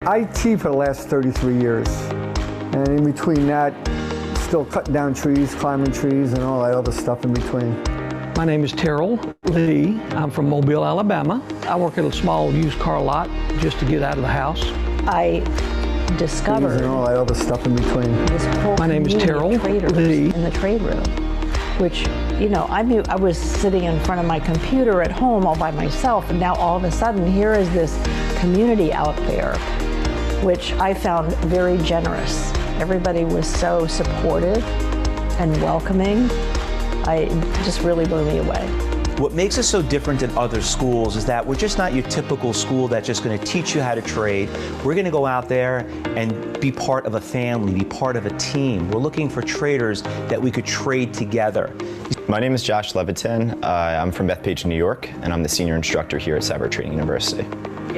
IT for the last 33 years. And in between that, still cutting down trees, climbing trees, and all that other stuff in between. My name is Terrell Lee. I'm from Mobile, Alabama. I work at a small used car lot just to get out of the house. I discovered and all that other stuff in between. This whole My name is Terrell Lee. In the trade room, which, you know, I knew I was sitting in front of my computer at home all by myself, and now all of a sudden here is this community out there, which I found very generous. Everybody was so supportive and welcoming. It just really blew me away. What makes us so different than other schools is that we're just not your typical school that's just going to teach you how to trade. We're going to go out there and be part of a family, be part of a team. We're looking for traders that we could trade together. My name is Josh Levitin. I'm from Bethpage, New York, and I'm the senior instructor here at Cybertradingu University.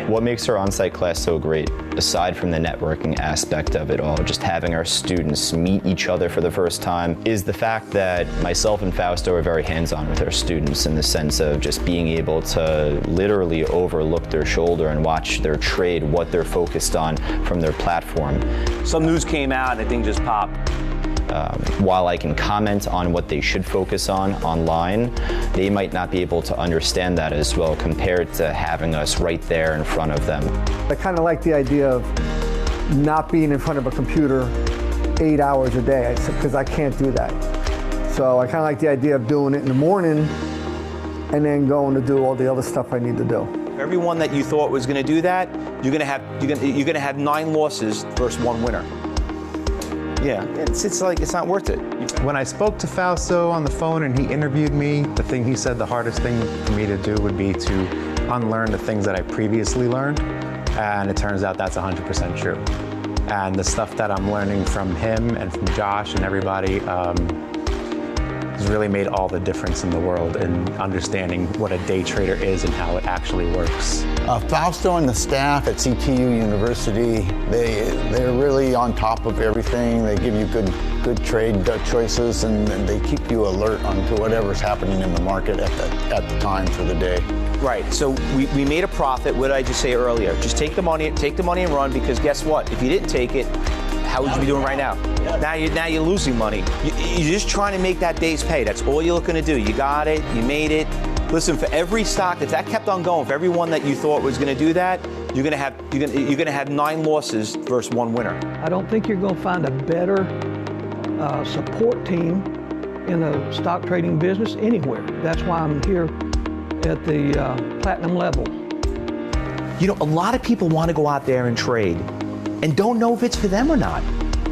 What makes our on-site class so great, aside from the networking aspect of it all, just having our students meet each other for the first time, is the fact that myself and Fausto are very hands-on with our students in the sense of just being able to literally overlook their shoulder and watch their trade, what they're focused on from their platform. Some news came out and the thing just popped. While I can comment on what they should focus on online, they might not be able to understand that as well compared to having us right there in front of them. I kind of like the idea of not being in front of a computer 8 hours a day, because I can't do that. So I kind of like the idea of doing it in the morning and then going to do all the other stuff I need to do. Everyone that you thought was going to do that, you're going to have 9 losses versus 1 winner. Yeah, it's like, it's not worth it. When I spoke to Fausto on the phone and he interviewed me, the thing he said the hardest thing for me to do would be to unlearn the things that I previously learned. And it turns out that's 100% true. And the stuff that I'm learning from him and from Josh and everybody has really made all the difference in the world in understanding what a day trader is and how it actually works. Fausto and the staff at CTU University, they're really on top of everything. They give you good trade choices, and they keep you alert onto whatever's happening in the market at the time for the day. Right, so we made a profit. What did I just say earlier? Just take the money and run, because guess what? If you didn't take it, how would you be doing right now? Now you're losing money. You're just trying to make that day's pay. That's all you're looking to do. You got it, you made it. Listen, for every stock, if that kept on going, for everyone that you thought was going to do that, you're going to have 9 losses versus 1 winner. I don't think you're going to find a better support team in the stock trading business anywhere. That's why I'm here at the platinum level. You know, a lot of people want to go out there and trade and don't know if it's for them or not.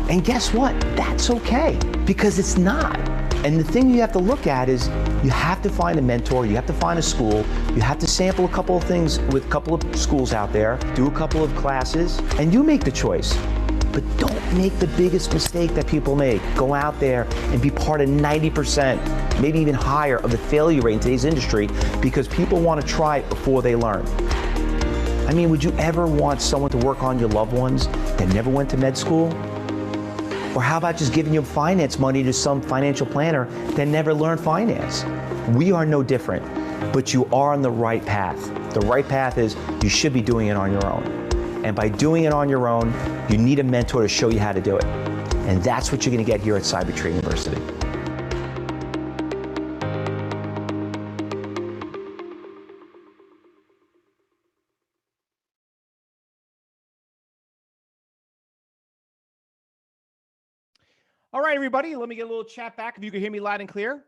And guess what? That's okay, because it's not. And the thing you have to look at is you have to find a mentor, you have to find a school, you have to sample a couple of things with a couple of schools out there, do a couple of classes, and you make the choice. But don't make the biggest mistake that people make. Go out there and be part of 90%, maybe even higher, of the failure rate in today's industry, because people want to try it before they learn. I mean, would you ever want someone to work on your loved ones that never went to med school? Or how about just giving your finance money to some financial planner that never learned finance? We are no different, but you are on the right path. The right path is you should be doing it on your own. And by doing it on your own, you need a mentor to show you how to do it. And that's what you're going to get here at Cybertradingu University. All right, everybody, let me get a little chat back if you can hear me loud and clear.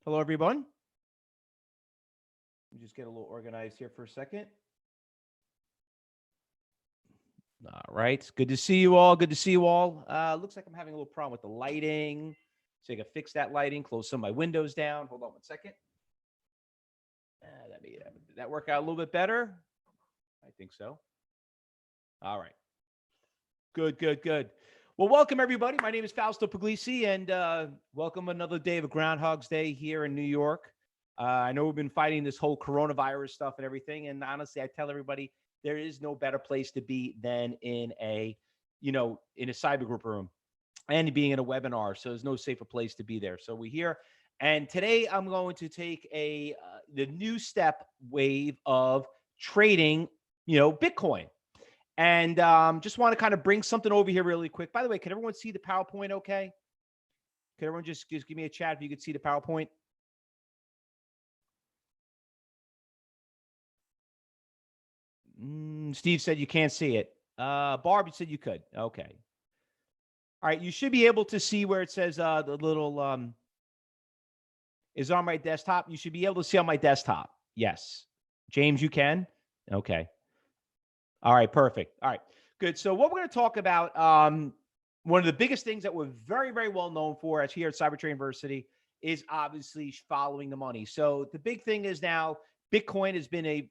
Hello, everyone. Let me just get a little organized here for a second. All right, good to see you all. Good to see you all. Looks like I'm having a little problem with the lighting. So I can fix that lighting, close some of my windows down. Hold on 1 second. Did that work out a little bit better? I think so. All right. Good, good, good. Well, welcome, everybody. My name is Fausto Pugliese, and welcome another day of Groundhog's Day here in New York. I know we've been fighting this whole coronavirus stuff and everything, and honestly, I tell everybody there is no better place to be than in a cyber group room and being in a webinar. So there's no safer place to be there. So we're here, and today I'm going to take the new step wave of trading, Bitcoin. And just want to kind of bring something over here really quick. By the way, can everyone see the PowerPoint okay? Can everyone just give me a chat if you could see the PowerPoint? Steve said you can't see it. Barb, you said you could. Okay. All right. You should be able to see where it says the little is on my desktop. You should be able to see on my desktop. Yes. James, you can? Okay. All right. Perfect. All right. Good. So what we're going to talk about, one of the biggest things that we're very, very well known for as here at Cyber Trading University is obviously following the money. So the big thing is now Bitcoin has been a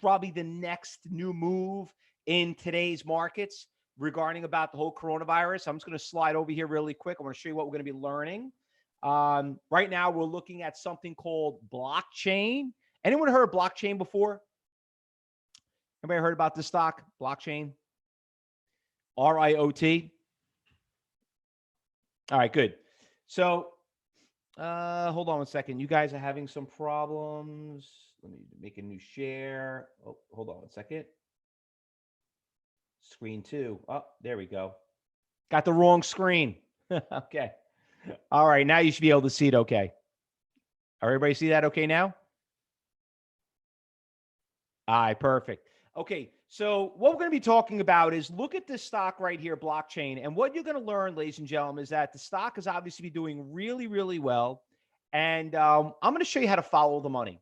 probably the next new move in today's markets regarding about the whole coronavirus. I'm just going to slide over here really quick. I want to show you what we're going to be learning. Right now, we're looking at something called blockchain. Anyone heard of blockchain before? Anybody heard about this stock? Blockchain? RIOT? All right, good. So hold on one second. You guys are having some problems. Let me make a new share. Oh, hold on one second. Screen 2. Oh, there we go. Got the wrong screen. Okay. All right. Now you should be able to see it okay. Everybody see that okay now? All right. Perfect. Okay. So what we're going to be talking about is look at this stock right here, blockchain. And what you're going to learn, ladies and gentlemen, is that the stock is obviously doing really, really well. And I'm going to show you how to follow the money.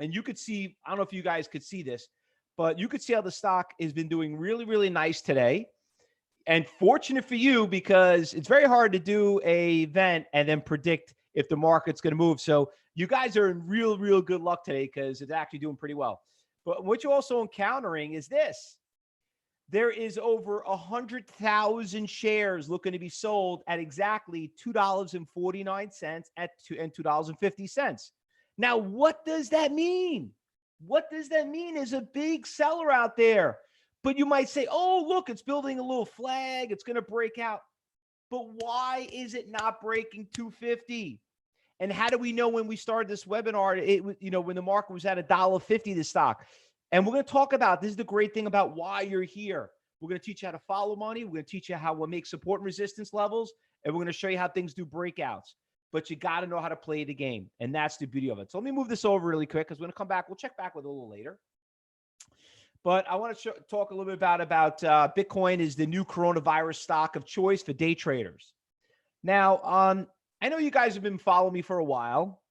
And you could see, I don't know if you guys could see this, but you could see how the stock has been doing really, really nice today. And fortunate for you, because it's very hard to do an event and then predict if the market's going to move. So you guys are in real, real good luck today because it's actually doing pretty well. But what you're also encountering is this. There is over 100,000 shares looking to be sold at exactly $2.49 and $2.50. Now, what does that mean? What does that mean? Is a big seller out there. But you might say, oh, look, it's building a little flag. It's going to break out. But why is it not breaking 250? And how do we know when we started this webinar, when the market was at $1.50, the stock? And we're going to talk about, this is the great thing about why you're here. We're going to teach you how to follow money. We're going to teach you how we make support and resistance levels. And we're going to show you how things do breakouts. But you got to know how to play the game. And that's the beauty of it. So let me move this over really quick because we're going to come back. We'll check back with it a little later. But I want to talk a little bit about Bitcoin is the new coronavirus stock of choice for day traders. Now, I know you guys have been following me for a while.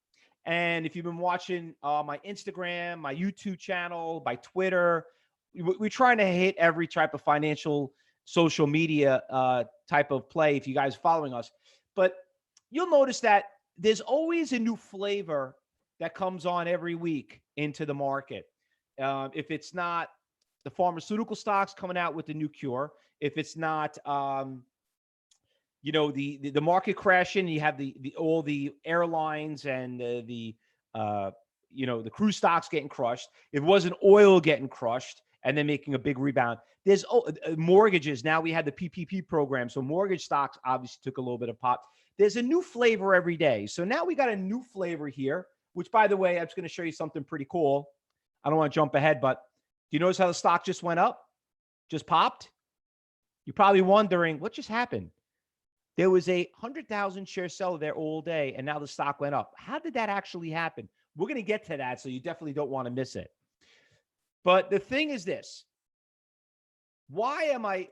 And if you've been watching my Instagram, my YouTube channel, my Twitter, we're trying to hit every type of financial social media type of play if you guys are following us. But you'll notice that there's always a new flavor that comes on every week into the market. If it's not the pharmaceutical stocks coming out with the new cure, if it's not, the market crashing, you have all the airlines and the cruise stocks getting crushed. If it wasn't oil getting crushed and then making a big rebound. There's mortgages. Now we had the PPP program. So mortgage stocks obviously took a little bit of pop. There's a new flavor every day. So now we got a new flavor here, which, by the way, I'm just going to show you something pretty cool. I don't want to jump ahead, but do you notice how the stock just went up? Just popped? You're probably wondering, what just happened? There was a 100,000 share seller there all day, and now the stock went up. How did that actually happen? We're going to get to that, so you definitely don't want to miss it. But the thing is this. Why am I,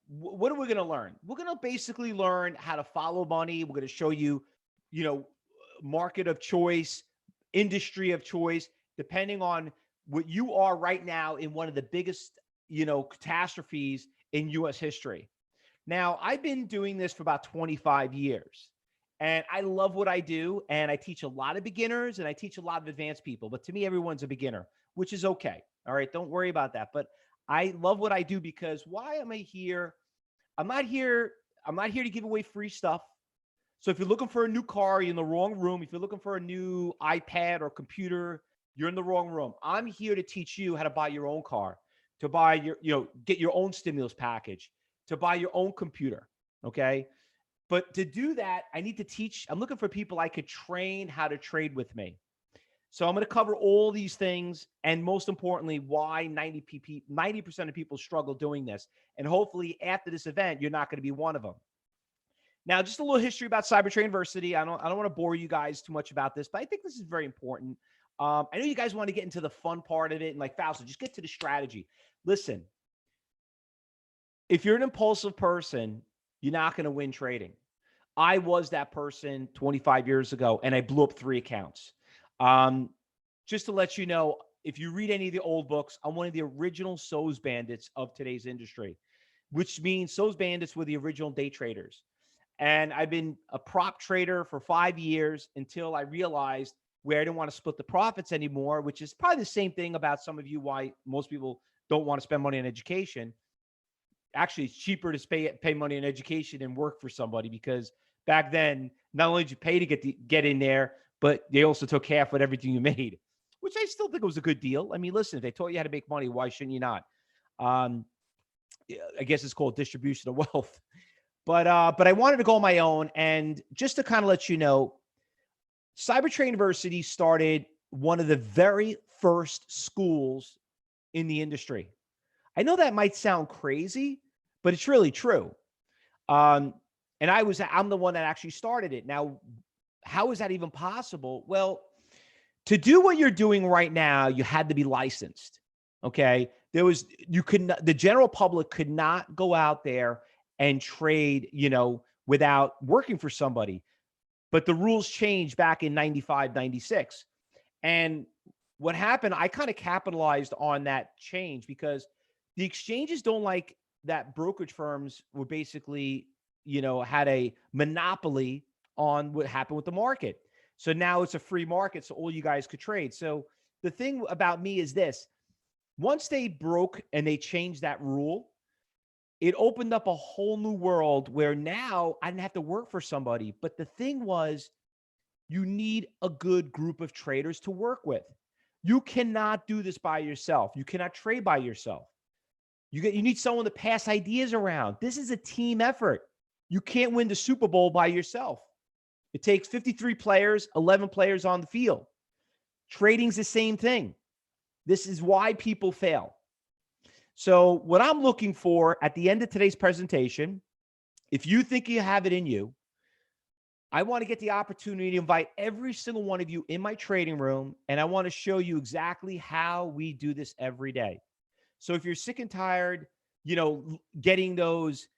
what are we going to learn? We're going to basically learn how to follow money. We're going to show you, market of choice, industry of choice, depending on what you are right now in one of the biggest, catastrophes in U.S. history. Now, I've been doing this for about 25 years, and I love what I do, and I teach a lot of beginners, and I teach a lot of advanced people, but to me, everyone's a beginner, which is okay. All right, don't worry about that. But I love what I do because why am I here? I'm not here to give away free stuff. So if you're looking for a new car, you're in the wrong room. If you're looking for a new iPad or computer, you're in the wrong room. I'm here to teach you how to buy your own car, to buy get your own stimulus package, to buy your own computer. Okay. But to do that, I need to teach. I'm looking for people I could train how to trade with me. So I'm going to cover all these things, and most importantly, why 90% of people struggle doing this. And hopefully after this event, you're not going to be one of them. Now, just a little history about CyberTrading University. I don't want to bore you guys too much about this, but I think this is very important. I know you guys want to get into the fun part of it, and like Fausto, just get to the strategy. Listen, if you're an impulsive person, you're not going to win trading. I was that person 25 years ago, and I blew up 3 accounts. Just to let you know, if you read any of the old books, I'm one of the original SOS bandits of today's industry, which means SOS bandits were the original day traders. And I've been a prop trader for 5 years until I realized where I didn't want to split the profits anymore, which is probably the same thing about some of you why most people don't want to spend money on education. Actually, it's cheaper to pay money on education and work for somebody, because back then, not only did you pay to get in there, but they also took half of everything you made, which I still think was a good deal. I mean, listen, if they taught you how to make money, why shouldn't you not? I guess it's called distribution of wealth. But I wanted to go on my own, and just to kind of let you know, CyberTrading University started one of the very first schools in the industry. I know that might sound crazy, but it's really true. And I'm the one that actually started it. Now, how is that even possible? Well, to do what you're doing right now, you had to be licensed. Okay. The general public could not go out there and trade, without working for somebody. But the rules changed back in 95, 96. And what happened, I kind of capitalized on that change, because the exchanges don't like that brokerage firms were basically, had a monopoly on what happened with the market. So now it's a free market, so all you guys could trade. So the thing about me is this: once they broke and they changed that rule, it opened up a whole new world where now I didn't have to work for somebody. But the thing was, you need a good group of traders to work with. You cannot do this by yourself. You cannot trade by yourself. You need someone to pass ideas around. This is a team effort. You can't win the Super Bowl by yourself. It takes 53 players, 11 players on the field. Trading's the same thing. This is why people fail. So what I'm looking for at the end of today's presentation, if you think you have it in you, I want to get the opportunity to invite every single one of you in my trading room, and I want to show you exactly how we do this every day. So if you're sick and tired, getting those,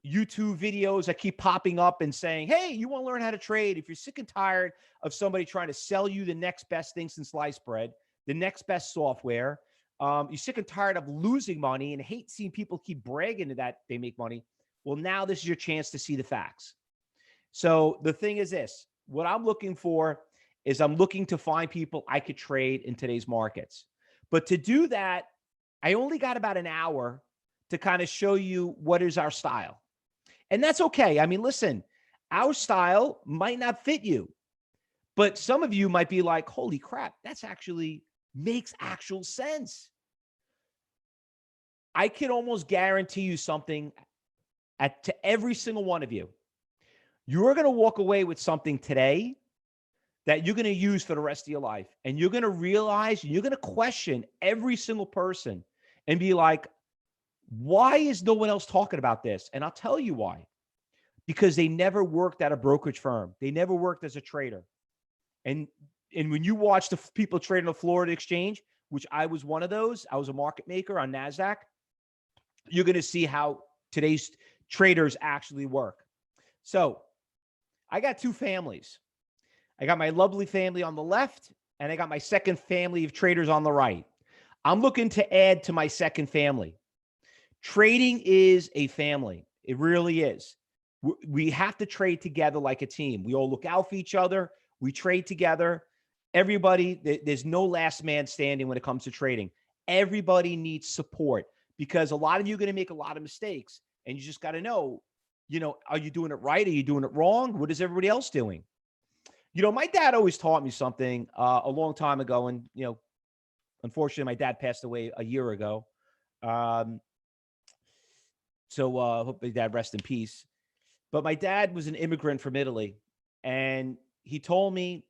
YouTube videos that keep popping up and saying, hey, you want to learn how to trade. If you're sick and tired of somebody trying to sell you the next best thing since sliced bread, the next best software, you're sick and tired of losing money and hate seeing people keep bragging that they make money. Well, now this is your chance to see the facts. So the thing is this: what I'm looking for is I'm looking to find people I could trade in today's markets. But to do that, I only got about an hour to kind of show you what is our style. And that's okay. I mean, listen, our style might not fit you, but some of you might be like, holy crap, that's actually makes actual sense. I can almost guarantee you something to every single one of you. You're going to walk away with something today that you're going to use for the rest of your life. And you're going to realize, you're going to question every single person and be like, why is no one else talking about this? And I'll tell you why. Because they never worked at a brokerage firm. They never worked as a trader. And when you watch the people trading on the Florida exchange, which I was one of those, I was a market maker on NASDAQ, you're going to see how today's traders actually work. So I got 2 families. I got my lovely family on the left, and I got my second family of traders on the right. I'm looking to add to my second family. Trading is a family. It really is. We have to trade together like a team. We all look out for each other. We trade together. Everybody, there's no last man standing when it comes to trading. Everybody needs support, because a lot of you are going to make a lot of mistakes, and you just got to know, are you doing it right? Are you doing it wrong? What is everybody else doing? My dad always taught me something a long time ago. And, unfortunately, my dad passed away a year ago. So hope my dad rest in peace. But my dad was an immigrant from Italy. And he told me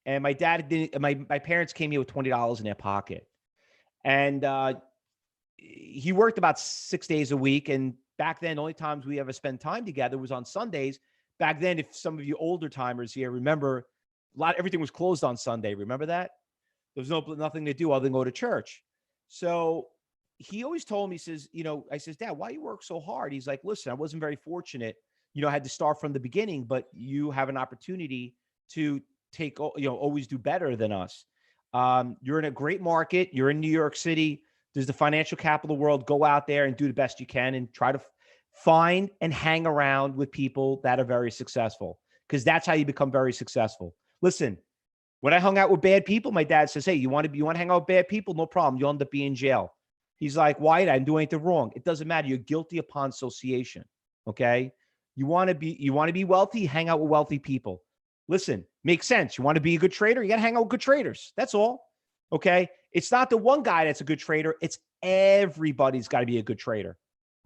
And my dad didn't, my parents came here with $20 in their pocket. And he worked about 6 days a week. And back then, the only times we ever spent time together was on Sundays. Back then, if some of you older timers here remember, everything was closed on Sunday. Remember that? There was nothing to do other than go to church. So he always told me, he says, I says, Dad, why you work so hard? He's like, listen, I wasn't very fortunate. I had to start from the beginning, but you have an opportunity to always do better than us. You're in a great market. You're in New York City. There's the financial capital of the world. Go out there and do the best you can and try to find and hang around with people that are very successful, because that's how you become very successful. Listen, when I hung out with bad people, my dad says, hey, you want to hang out with bad people? No problem. You'll end up being in jail. He's like, why? I didn't do anything wrong. It doesn't matter. You're guilty upon association. Okay. You want to be wealthy, hang out with wealthy people. Listen, makes sense. You want to be a good trader, you got to hang out with good traders. That's all. Okay. It's not the one guy that's a good trader. It's everybody's got to be a good trader.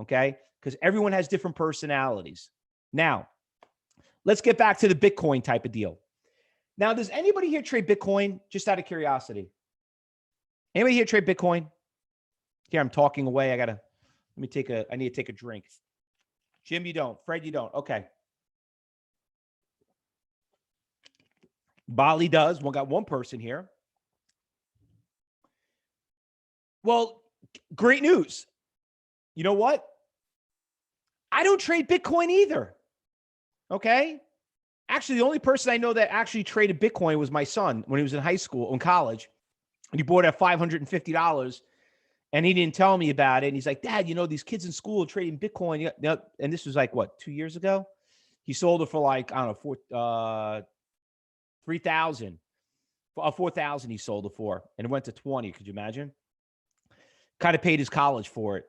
Okay. Because everyone has different personalities. Now, let's get back to the Bitcoin type of deal. Now, does anybody here trade Bitcoin? Just out of curiosity. Anybody here trade Bitcoin? Here, I'm talking away. I need to take a drink. Jim, you don't. Fred, you don't. Okay. Bali does. Got one person here. Well, great news. You know what? I don't trade Bitcoin either. Okay. Actually, the only person I know that actually traded Bitcoin was my son when he was in high school, in college. And he bought it at $550. And he didn't tell me about it. And he's like, Dad, these kids in school are trading Bitcoin. And this was like, what, 2 years ago? He sold it for like, I don't know, $3,000. 4,000 he sold it for. And it went to 20. Could you imagine? Kind of paid his college for it.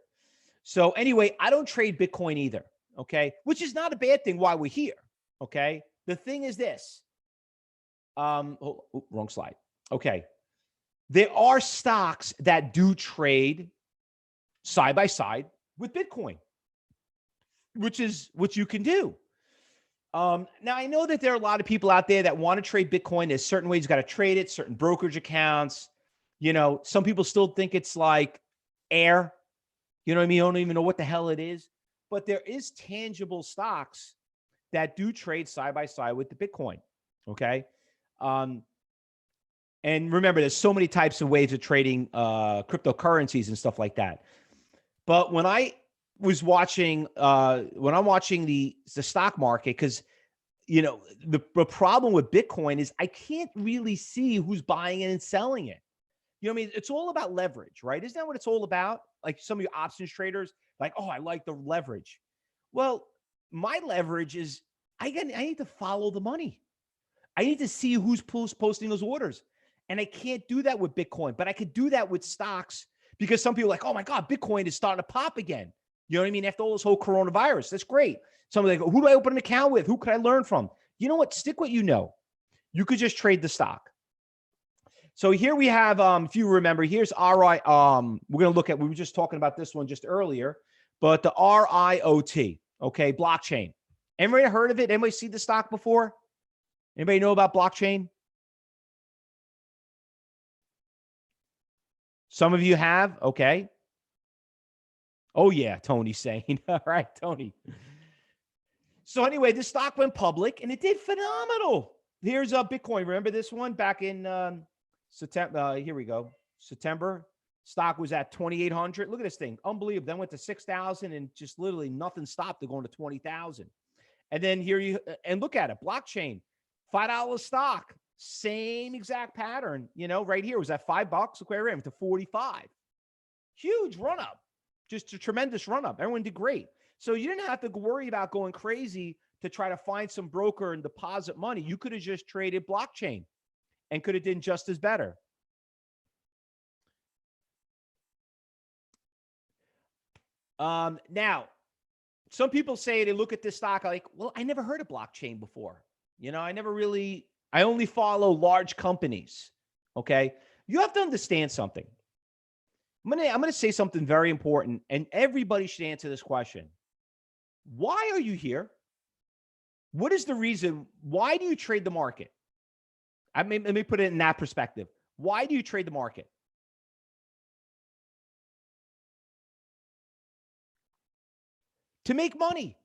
So anyway, I don't trade Bitcoin either. Okay. Which is not a bad thing while we're here. Okay. The thing is this. Wrong slide. Okay. There are stocks that do trade side by side with Bitcoin, which you can do. Now, I know that there are a lot of people out there that want to trade Bitcoin. There's certain ways you got to trade it, certain brokerage accounts. Some people still think it's like air. You know what I mean? You don't even know what the hell it is. But there is tangible stocks that do trade side by side with the Bitcoin. Okay. And remember, there's so many types of ways of trading cryptocurrencies and stuff like that. But when I was watching, when I'm watching the stock market, because, the problem with Bitcoin is I can't really see who's buying it and selling it. You know what I mean? It's all about leverage, right? Isn't that what it's all about? Like some of your options traders, like, oh, I like the leverage. Well, my leverage is I need to follow the money. I need to see who's posting those orders. And I can't do that with Bitcoin, but I could do that with stocks, because some people are like, oh my God, Bitcoin is starting to pop again. You know what I mean? After all this whole coronavirus, that's great. Somebody like, who do I open an account with? Who could I learn from? You know what? Stick what you know. You could just trade the stock. So here we have, if you remember, here's RI. We're going to look at, we were just talking about this one just earlier, but the RIOT, okay, blockchain. Anybody heard of it? Anybody see the stock before? Anybody know about blockchain? Some of you have, okay. Oh yeah, Tony's saying. All right, Tony. So anyway, this stock went public and it did phenomenal. Here's Bitcoin. Remember this one back in September? Here we go. September. Stock was at 2,800. Look at this thing. Unbelievable. Then went to 6,000 and just literally nothing stopped it going to 20,000. And then here and look at it. Blockchain, $5 stock. Same exact pattern, right here was at $5. Look where I ran to 45. Huge run up, just a tremendous run up. Everyone did great. So you didn't have to worry about going crazy to try to find some broker and deposit money. You could have just traded blockchain and could have done just as better. Now, some people say they look at this stock like, well, I never heard of blockchain before. I only follow large companies. Okay. You have to understand something. I'm going to say something very important, and everybody should answer this question. Why are you here? What is the reason? Why do you trade the market? Let me put it in that perspective. Why do you trade the market? To make money.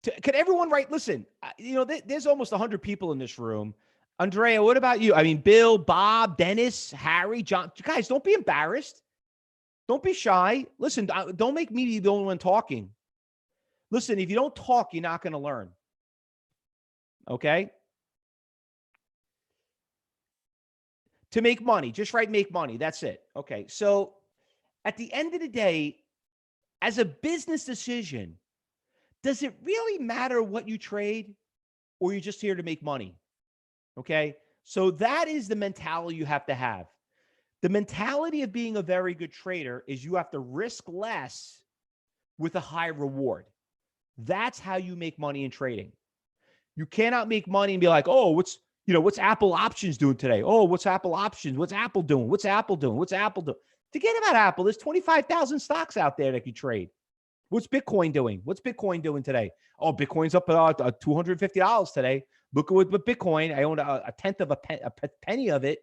Could everyone write? Listen, there's almost 100 people in this room. Andrea, what about you? I mean, Bill, Bob, Dennis, Harry, John. Guys, don't be embarrassed. Don't be shy. Listen, don't make me the only one talking. Listen, if you don't talk, you're not going to learn. Okay? To make money, just write make money. That's it. Okay. So at the end of the day, as a business decision, does it really matter what you trade, or you're just here to make money? Okay. So that is the mentality you have to have. The mentality of being a very good trader is you have to risk less with a high reward. That's how you make money in trading. You cannot make money and be like, oh, what's Apple options doing today? Oh, what's Apple options? What's Apple doing? What's Apple doing? What's Apple doing? Forget about Apple. There's 25,000 stocks out there that you trade. What's Bitcoin doing? What's Bitcoin doing today? Oh, Bitcoin's up at $250 today. Look at what Bitcoin. I own a tenth of a penny of it.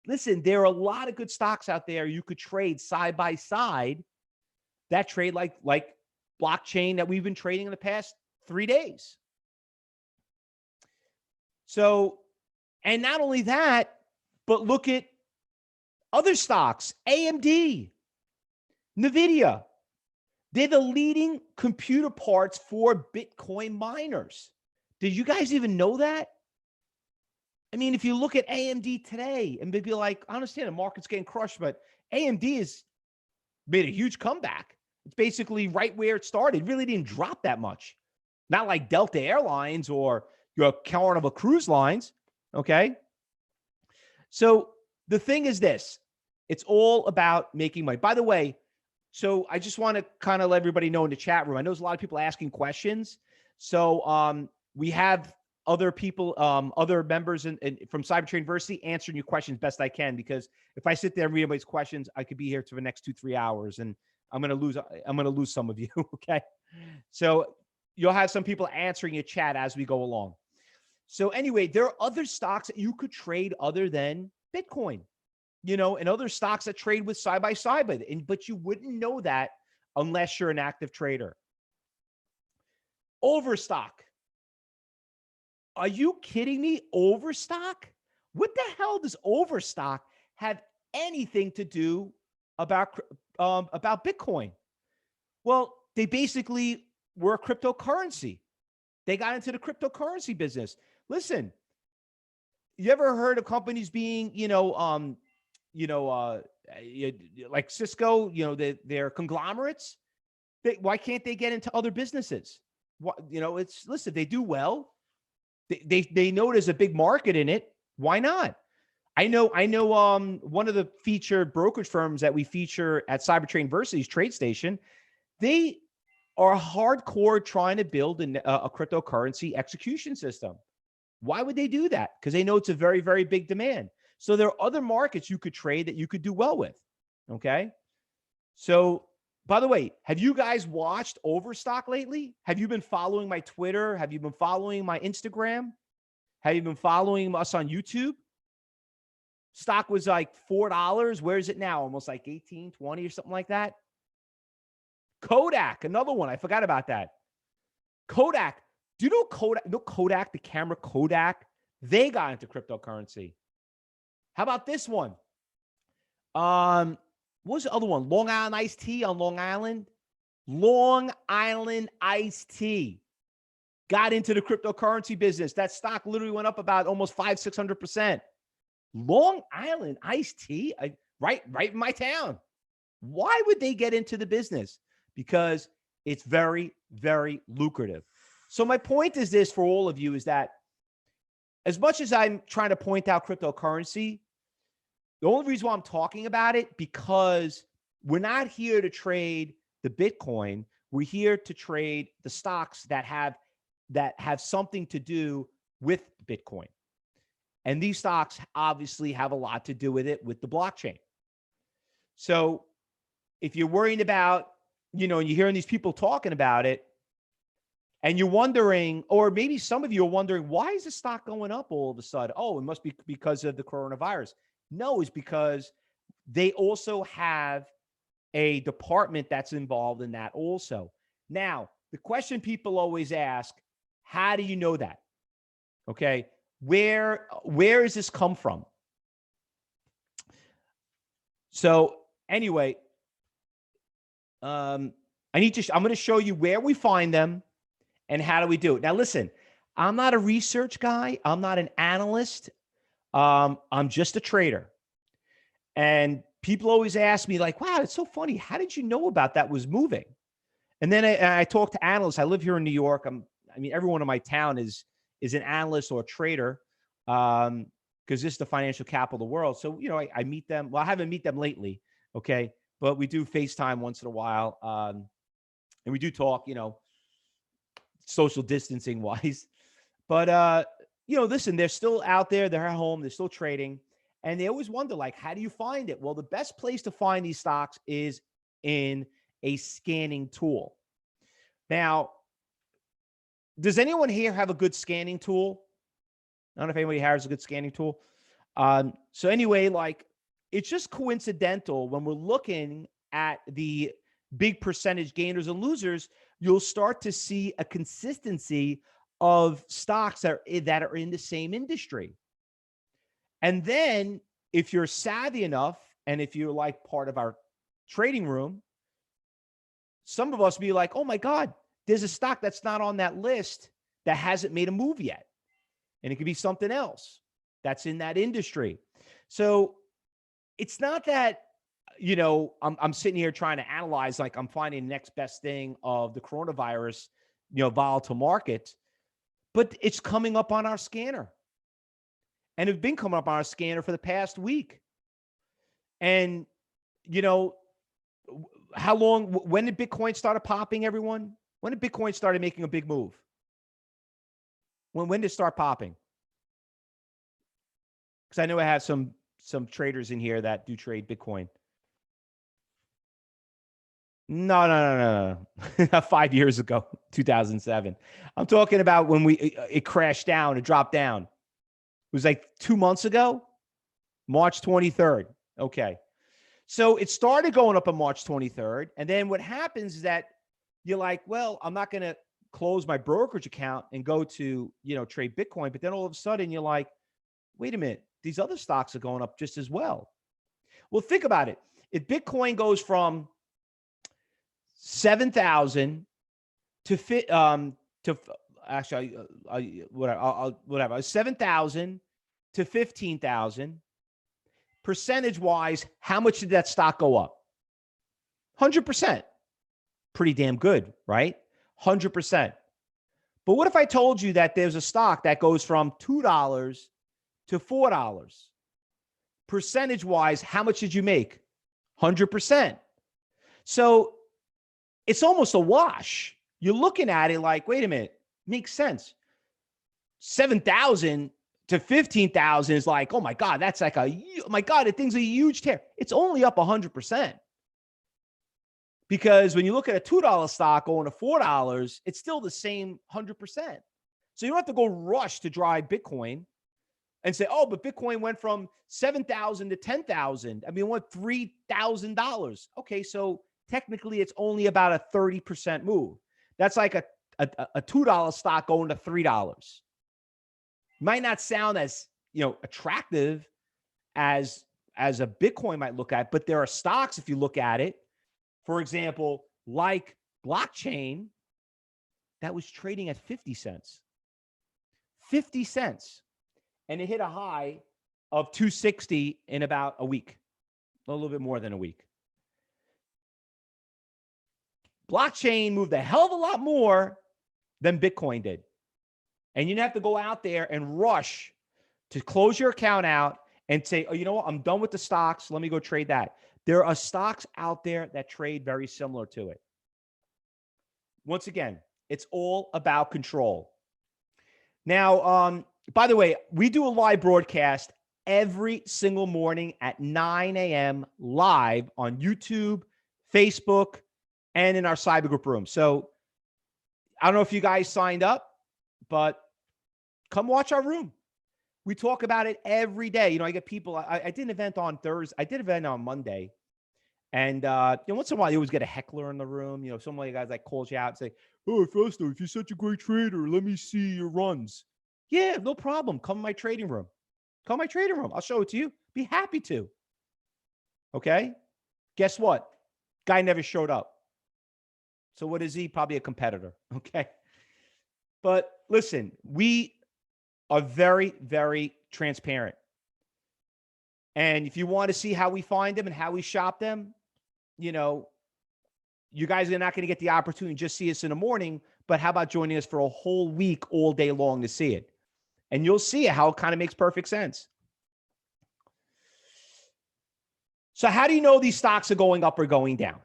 Listen, there are a lot of good stocks out there you could trade side by side that trade like blockchain that we've been trading in the past 3 days. So, and not only that, but look at other stocks, AMD, NVIDIA. They're the leading computer parts for Bitcoin miners. Did you guys even know that? I mean, if you look at AMD today and maybe like, I understand the market's getting crushed, but AMD has made a huge comeback. It's basically right where it started. It really didn't drop that much. Not like Delta Airlines or your Carnival Cruise Lines, okay? So the thing is this. It's all about making money. By the way, so I just want to kind of let everybody know in the chat room. I know there's a lot of people asking questions. So we have other people, other members from Cybertrade University answering your questions best I can, because if I sit there and read everybody's questions, I could be here for the next 2-3 hours, and I'm going to lose some of you. Okay. So you'll have some people answering your chat as we go along. So anyway, there are other stocks that you could trade other than Bitcoin, and other stocks that trade with side by side, but you wouldn't know that unless you're an active trader. Overstock. Are you kidding me? Overstock? What the hell does overstock have anything to do about Bitcoin? Well, they basically were a cryptocurrency. They got into the cryptocurrency business. Listen, you ever heard of companies being, like Cisco, they're conglomerates? Why can't they get into other businesses? Listen, they do well. They know there's a big market in it. Why not? I know one of the featured brokerage firms that we feature at Cybertrade University's TradeStation, they are hardcore trying to build a cryptocurrency execution system. Why would they do that? Because they know it's a very, very big demand. So there are other markets you could trade that you could do well with. Okay. So, by the way, have you guys watched Overstock lately? Have you been following my Twitter? Have you been following my Instagram? Have you been following us on YouTube? Stock was like $4. Where is it now? Almost like 18, 20 or something like that. Kodak, another one. I forgot about that. Kodak. Do you know Kodak? Kodak, the camera Kodak? They got into cryptocurrency. How about this one? What was the other one? Long Island Iced Tea on Long Island. Long Island Iced Tea got into the cryptocurrency business. That stock literally went up about almost 500-600%. Long Island Iced Tea, right in my town. Why would they get into the business? Because it's very, very lucrative. So my point is this for all of you is that as much as I'm trying to point out cryptocurrency, the only reason why I'm talking about it, because we're not here to trade the Bitcoin. We're here to trade the stocks that have something to do with Bitcoin. And these stocks obviously have a lot to do with it, with the blockchain. So if you're worried about, and you're hearing these people talking about it, And you're wondering, or maybe some of you are wondering, why is the stock going up all of a sudden? Oh, it must be because of the coronavirus. No, it's because they also have a department that's involved in that also. Now, the question people always ask, how do you know that? Okay, where does this come from? So anyway, I'm going to show you where we find them and how do we do it. Now, listen, I'm not a research guy. I'm not an analyst. I'm just a trader. And people always ask me like, wow, it's so funny. How did you know about that was moving? And then I talk to analysts. I live here in New York. Everyone in my town is an analyst or a trader because this is the financial capital of the world. So, I meet them. Well, I haven't met them lately. Okay. But we do FaceTime once in a while. And we do talk, social distancing wise. But, listen, they're still out there. They're at home. They're still trading. And they always wonder, like, how do you find it? Well, the best place to find these stocks is in a scanning tool. Now, does anyone here have a good scanning tool? I don't know if anybody here has a good scanning tool. So anyway, like, it's just coincidental when we're looking at the big percentage gainers and losers, you'll start to see a consistency of stocks that are in the same industry. And then if you're savvy enough, and if you're like part of our trading room, some of us be like, oh my God, there's a stock that's not on that list that hasn't made a move yet. And it could be something else that's in that industry. So it's not that, I'm sitting here trying to analyze, like I'm finding the next best thing of the coronavirus, volatile market, but it's coming up on our scanner. And it's been coming up on our scanner for the past week. And, how long, when did Bitcoin started popping, everyone? When did Bitcoin started making a big move? When did it start popping? Because I know I have some traders in here that do trade Bitcoin. No. 5 years ago, 2007. I'm talking about when it crashed down, it dropped down. It was like 2 months ago, March 23rd. Okay. So it started going up on March 23rd. And then what happens is that you're like, well, I'm not going to close my brokerage account and go to, trade Bitcoin. But then all of a sudden you're like, wait a minute, these other stocks are going up just as well. Well, think about it. If Bitcoin goes from 7,000 to actually, whatever, 7,000 to 15,000, percentage wise, how much did that stock go up? 100%. Pretty damn good, right? 100%. But what if I told you that there's a stock that goes from $2 to $4? Percentage wise, how much did you make? 100%. So it's almost a wash. You're looking at it like, wait a minute, makes sense. 7,000 to 15,000 is like, oh my God, that's like oh my God, the thing's a huge tear. It's only up 100%. Because when you look at a $2 stock going to $4, it's still the same 100%. So you don't have to go rush to drive Bitcoin and say, oh, but Bitcoin went from 7,000 to 10,000. It went $3,000. Okay, so technically it's only about a 30% move. That's like a $2 stock going to $3. Might not sound as, attractive as a Bitcoin might look at, but there are stocks, if you look at it, for example, like blockchain, that was trading at 50 cents. 50 cents. And it hit a high of 260 in about a week, a little bit more than a week. Blockchain moved a hell of a lot more than Bitcoin did. And you have to go out there and rush to close your account out and say, oh, you know what? I'm done with the stocks. Let me go trade that. There are stocks out there that trade very similar to it. Once again, it's all about control. Now, by the way, we do a live broadcast every single morning at 9 a.m. live on YouTube, Facebook, and in our cyber group room. So I don't know if you guys signed up, but come watch our room. We talk about it every day. You know, I get people, I did an event on Thursday. I did an event on Monday. And once in a while, you always get a heckler in the room. You know, some of you guys like calls you out and say, "Oh, Fausto, if you're such a great trader, let me see your runs." Yeah, no problem. Come to my trading room. Come to my trading room. I'll show it to you. Be happy to. Okay. Guess what? Guy never showed up. So what is he? Probably a competitor. Okay. But listen, we are very, very transparent. And if you want to see how we find them and how we shop them, you know, you guys are not going to get the opportunity to just see us in the morning, but how about joining us for a whole week, all day long to see it? And you'll see how it kind of makes perfect sense. So how do you know these stocks are going up or going down?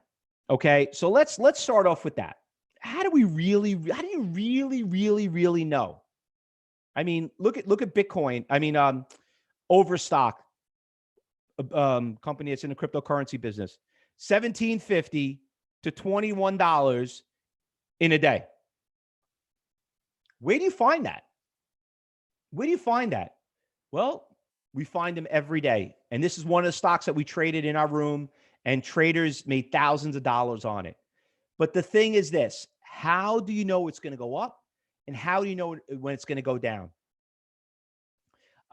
Okay, so let's start off with that. How do you really know? I mean, look at Bitcoin. I mean, Overstock, company that's in the cryptocurrency business, $17.50 to $21 in a day. Where do you find that? Where do you find that? Well, we find them every day. And this is one of the stocks that we traded in our room, and traders made thousands of dollars on it. But the thing is this, how do you know it's going to go up? And how do you know when it's going to go down?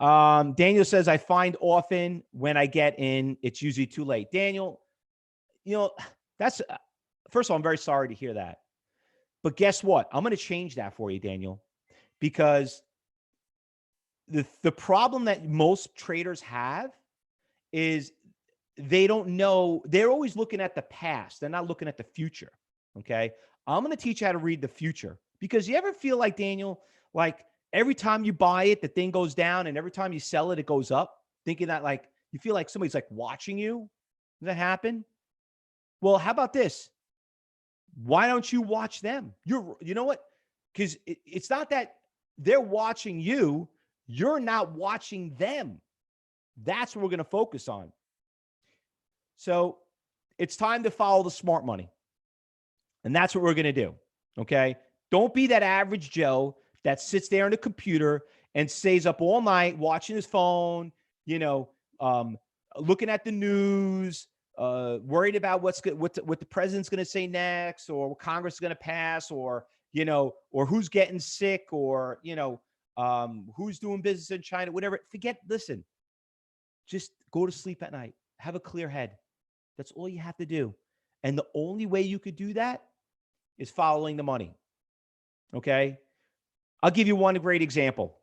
Daniel says, I find often when I get in, it's usually too late. Daniel, you know, that's, first of all, I'm very sorry to hear that. But guess what? I'm going to change that for you, Daniel, because the problem that most traders have is they don't know. They're always looking at the past. They're not looking at the future. Okay. I'm going to teach you how to read the future, because you ever feel like, Daniel, like every time you buy it, the thing goes down, and every time you sell it, it goes up, thinking that like, you feel like somebody's like watching you. Does that happen? Well, how about this? Why don't you watch them? You know what? Because it's not that they're watching you. You're not watching them. That's what we're going to focus on. So it's time to follow the smart money. And that's what we're going to do. Okay. Don't be that average Joe that sits there on the computer and stays up all night watching his phone, you know, looking at the news, worried about what the president's going to say next, or what Congress is going to pass, or, you know, or who's getting sick, or, you know, who's doing business in China, whatever. Listen, just go to sleep at night. Have a clear head. That's all you have to do. And the only way you could do that is following the money. Okay. I'll give you one great example.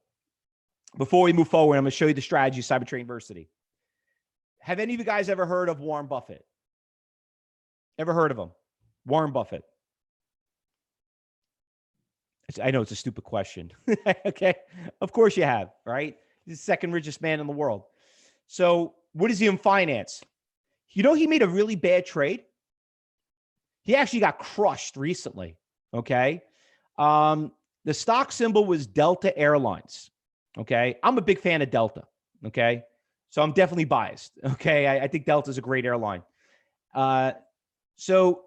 Before we move forward, I'm going to show you the strategy of Cyber Trade University. Have any of you guys ever heard of Warren Buffett? Ever heard of him? Warren Buffett. I know it's a stupid question. Okay. Of course you have, right? He's the second richest man in the world. So what is he in finance? You know, he made a really bad trade. He actually got crushed recently. Okay. The stock symbol was Delta Airlines. Okay. I'm a big fan of Delta. Okay. So I'm definitely biased. Okay. I think Delta is a great airline. So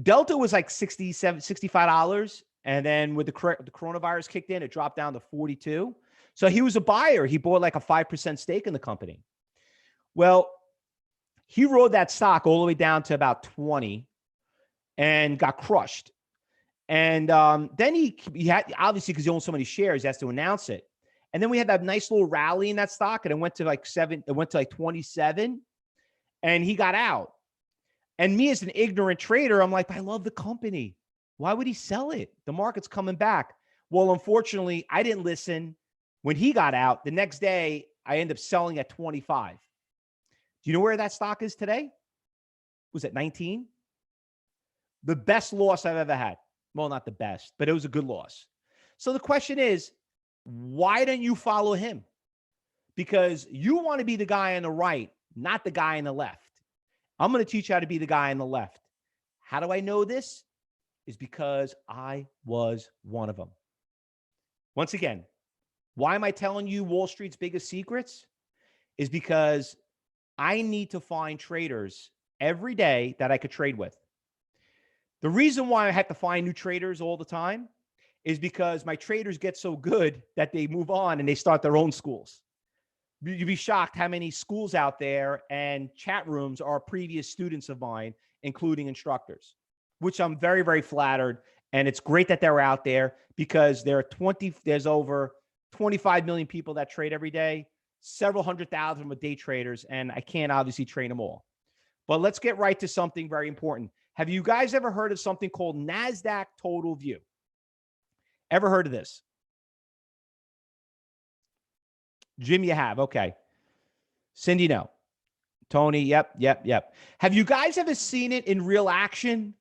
Delta was like $65. And then with the coronavirus kicked in, it dropped down to 42. So he was a buyer. He bought like a 5% stake in the company. Well, he rode that stock all the way down to about 20 and got crushed. And then he had, obviously, because he owns so many shares, he has to announce it. And then we had that nice little rally in that stock, and it went to like 27, and he got out. And me as an ignorant trader, I'm like, I love the company. Why would he sell it? The market's coming back. Well, unfortunately, I didn't listen. When he got out, the next day, I ended up selling at 25. Do you know where that stock is today? Was it 19? The best loss I've ever had. Well, not the best, but it was a good loss. So the question is, why don't you follow him? Because you want to be the guy on the right, not the guy on the left. I'm going to teach you how to be the guy on the left. How do I know this? Is because I was one of them. Once again, why am I telling you Wall Street's biggest secrets? Is because I need to find traders every day that I could trade with. The reason why I have to find new traders all the time is because my traders get so good that they move on and they start their own schools. You'd be shocked how many schools out there and chat rooms are previous students of mine, including instructors, which I'm very, very flattered. And it's great that they're out there because there's over 25 million people that trade every day, several 100,000 with day traders, and I can't obviously train them all. But let's get right to something very important. Have you guys ever heard of something called NASDAQ Total View? Ever heard of this? Jim, you have. Okay. Cindy, no. Tony, yep. Have you guys ever seen it in real action?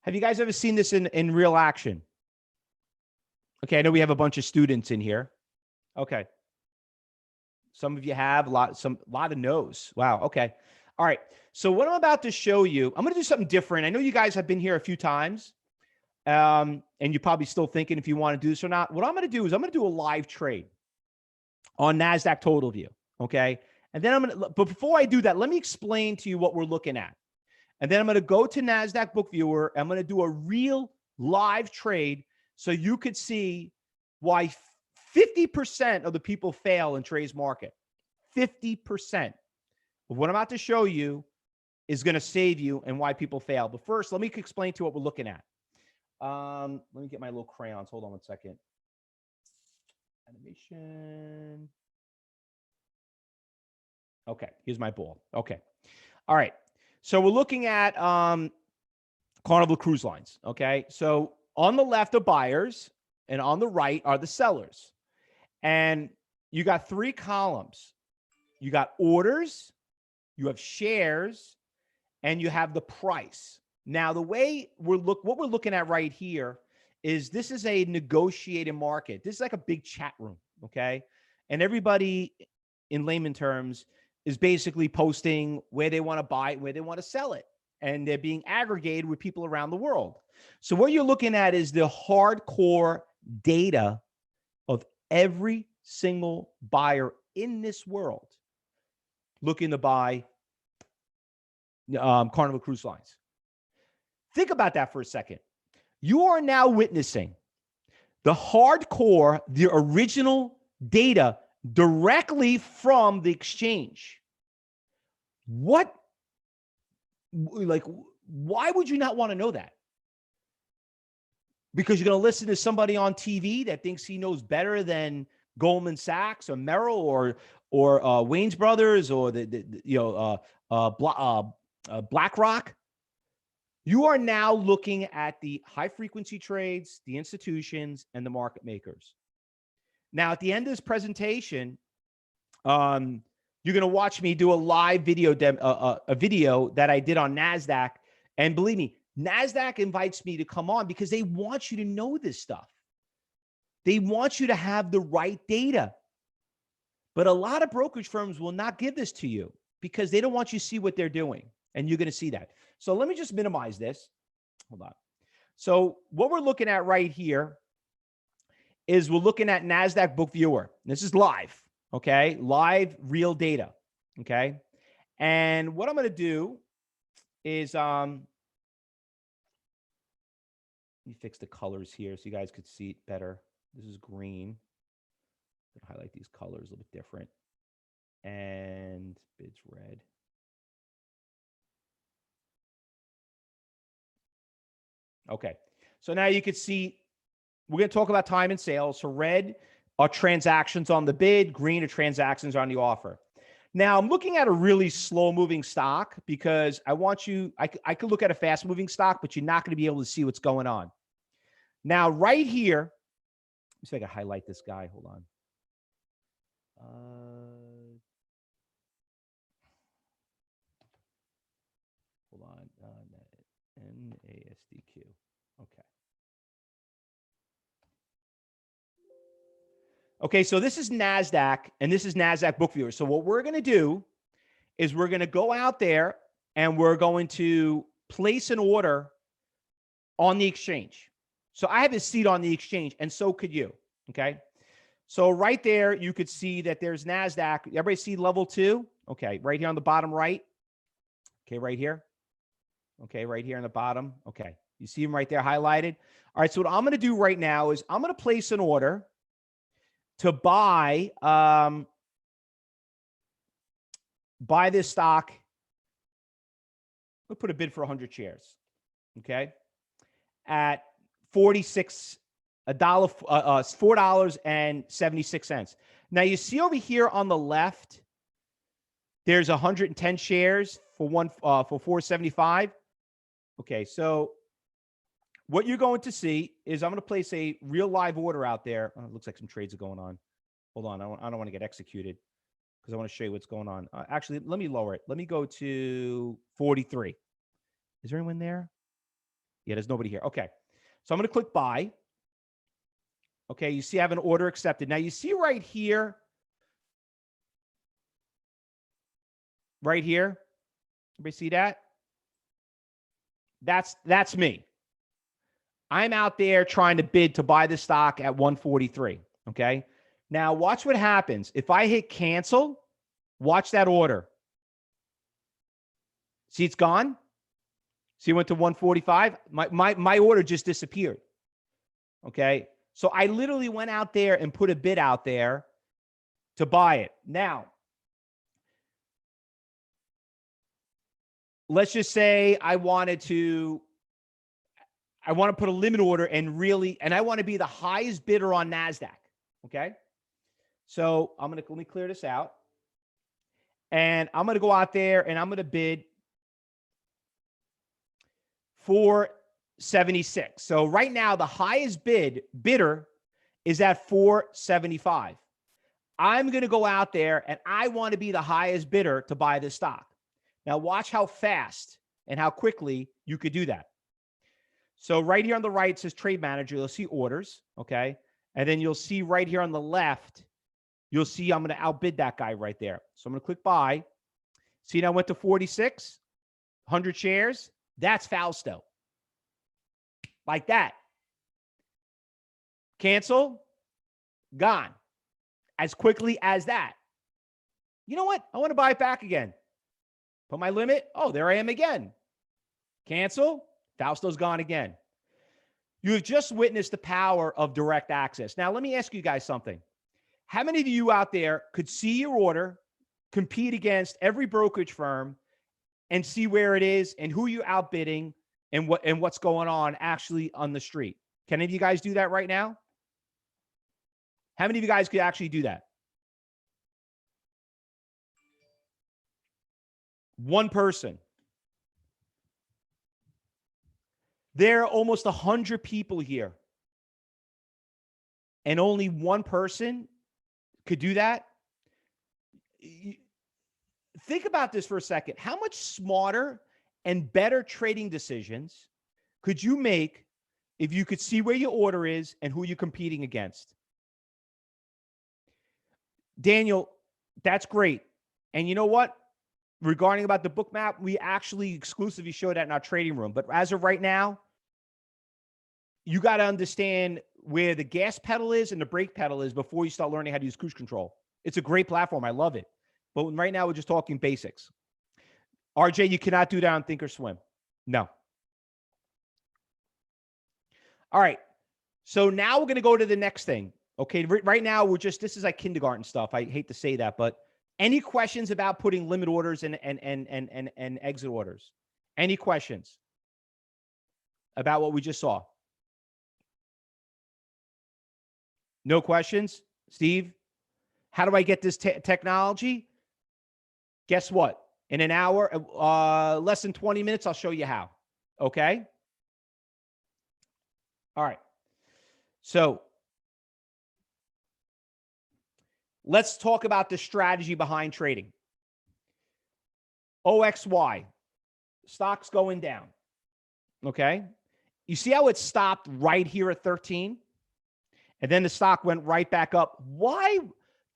Have you guys ever seen this in real action? Okay, I know we have a bunch of students in here. Okay. Some of you have, a lot of no's. Wow, okay. All right, so what I'm about to show you, I'm gonna do something different. I know you guys have been here a few times, and you're probably still thinking if you wanna do this or not. What I'm gonna do is I'm gonna do a live trade on NASDAQ Total View, okay? And then but before I do that, let me explain to you what we're looking at. And then I'm gonna go to NASDAQ Book Viewer. I'm gonna do a real live trade so you could see why 50% of the people fail in today's market. 50% of what I'm about to show you is going to save you and why people fail. But first, let me explain to you what we're looking at. Let me get my little crayons. Hold on one second. Animation. Okay, here's my ball. Okay. All right. So we're looking at Carnival Cruise Lines. Okay. So on the left are buyers and on the right are the sellers. And you got three columns. You got orders, you have shares, and you have the price. Now, the way what we're looking at right here is this is a negotiated market. This is like a big chat room, okay? And everybody, in layman terms, is basically posting where they want to buy it, where they want to sell it. And they're being aggregated with people around the world. So what you're looking at is the hardcore data of every single buyer in this world looking to buy Carnival Cruise Lines. Think about that for a second. You are now witnessing the hardcore, the original data directly from the exchange. Why would you not want to know that? Because you're going to listen to somebody on TV that thinks he knows better than Goldman Sachs or Merrill or Wayne's Brothers or BlackRock. You are now looking at the high frequency trades, the institutions, and the market makers. Now, at the end of this presentation, you're going to watch me do a live video, a video that I did on NASDAQ. And believe me, NASDAQ invites me to come on because they want you to know this stuff. They want you to have the right data. But a lot of brokerage firms will not give this to you because they don't want you to see what they're doing. And you're going to see that. So let me just minimize this. Hold on. So what we're looking at right here is we're looking at NASDAQ Book Viewer. This is live, okay? Live, real data, okay? And what I'm going to do is let me fix the colors here so you guys could see it better. This is green. I'm gonna highlight these colors a little bit different. And bids red. Okay, so now you can see we're going to talk about time and sales. So red are transactions on the bid, green are transactions on the offer. Now I'm looking at a really slow moving stock because I want you, I could look at a fast moving stock, but you're not going to be able to see what's going on. Now, right here, let me see if I can highlight this guy. Hold on. Hold on. NASDQ. Okay. Okay, so this is NASDAQ, and this is NASDAQ Book Viewer. So what we're going to do is we're going to go out there, and we're going to place an order on the exchange. So I have a seat on the exchange, and so could you, okay? So right there, you could see that there's NASDAQ. Everybody see level 2? Okay, right here on the bottom right. Okay, right here. Okay, right here in the bottom. Okay, you see them right there highlighted. All right, so what I'm going to do right now is I'm going to place an order to buy this stock. We'll put a bid for 100 shares. Okay, at $4.76. Now you see over here on the left, there's 110 shares for $4.75. Okay, so what you're going to see is I'm going to place a real live order out there. Oh, it looks like some trades are going on. Hold on, I don't want to get executed because I want to show you what's going on. Actually, let me lower it. Let me go to 43. Is there anyone there? Yeah, there's nobody here. Okay, so I'm going to click buy. Okay, you see I have an order accepted. Now you see right here, everybody see that? That's me. I'm out there trying to bid to buy the stock at 143. Okay, now watch what happens. If I hit cancel, watch that order. See, it's gone. See, it went to 145. My order just disappeared. Okay, so I literally went out there and put a bid out there to buy it. Now, let's just say I want to put a limit order and I want to be the highest bidder on NASDAQ. Okay, so let me clear this out, and I'm going to go out there and I'm going to bid $4.76. So right now, the highest bidder is at $4.75. I'm going to go out there and I want to be the highest bidder to buy this stock. Now watch how fast and how quickly you could do that. So right here on the right, it says Trade Manager. You'll see orders, okay? And then you'll see right here on the left, you'll see I'm going to outbid that guy right there. So I'm going to click buy. See, now I went to 46, 100 shares. That's Fausto. Like that. Cancel. Gone. As quickly as that. You know what? I want to buy it back again. Put my limit. Oh, there I am again. Cancel. Fausto's gone again. You have just witnessed the power of direct access. Now, let me ask you guys something. How many of you out there could see your order, compete against every brokerage firm, and see where it is and who you're outbidding and what's going on actually on the street? Can any of you guys do that right now? How many of you guys could actually do that? One person. There are almost 100 people here, and only one person could do that. Think about this for a second. How much smarter and better trading decisions could you make if you could see where your order is and who you're competing against? Daniel, that's great. And you know what? Regarding about the book map, we actually exclusively show that in our trading room. But as of right now, you got to understand where the gas pedal is and the brake pedal is before you start learning how to use cruise control. It's a great platform. I love it. But right now, we're just talking basics. RJ, you cannot do that on Thinkorswim. No. All right. So now we're going to go to the next thing. Okay. Right now, this is like kindergarten stuff. I hate to say that, but any questions about putting limit orders and exit orders? Any questions about what we just saw? No questions? Steve, how do I get this technology? Guess what? In an hour, less than 20 minutes, I'll show you how. Okay? All right. So let's talk about the strategy behind trading. OXY, stock's going down. Okay? You see how it stopped right here at 13? And then the stock went right back up. Why?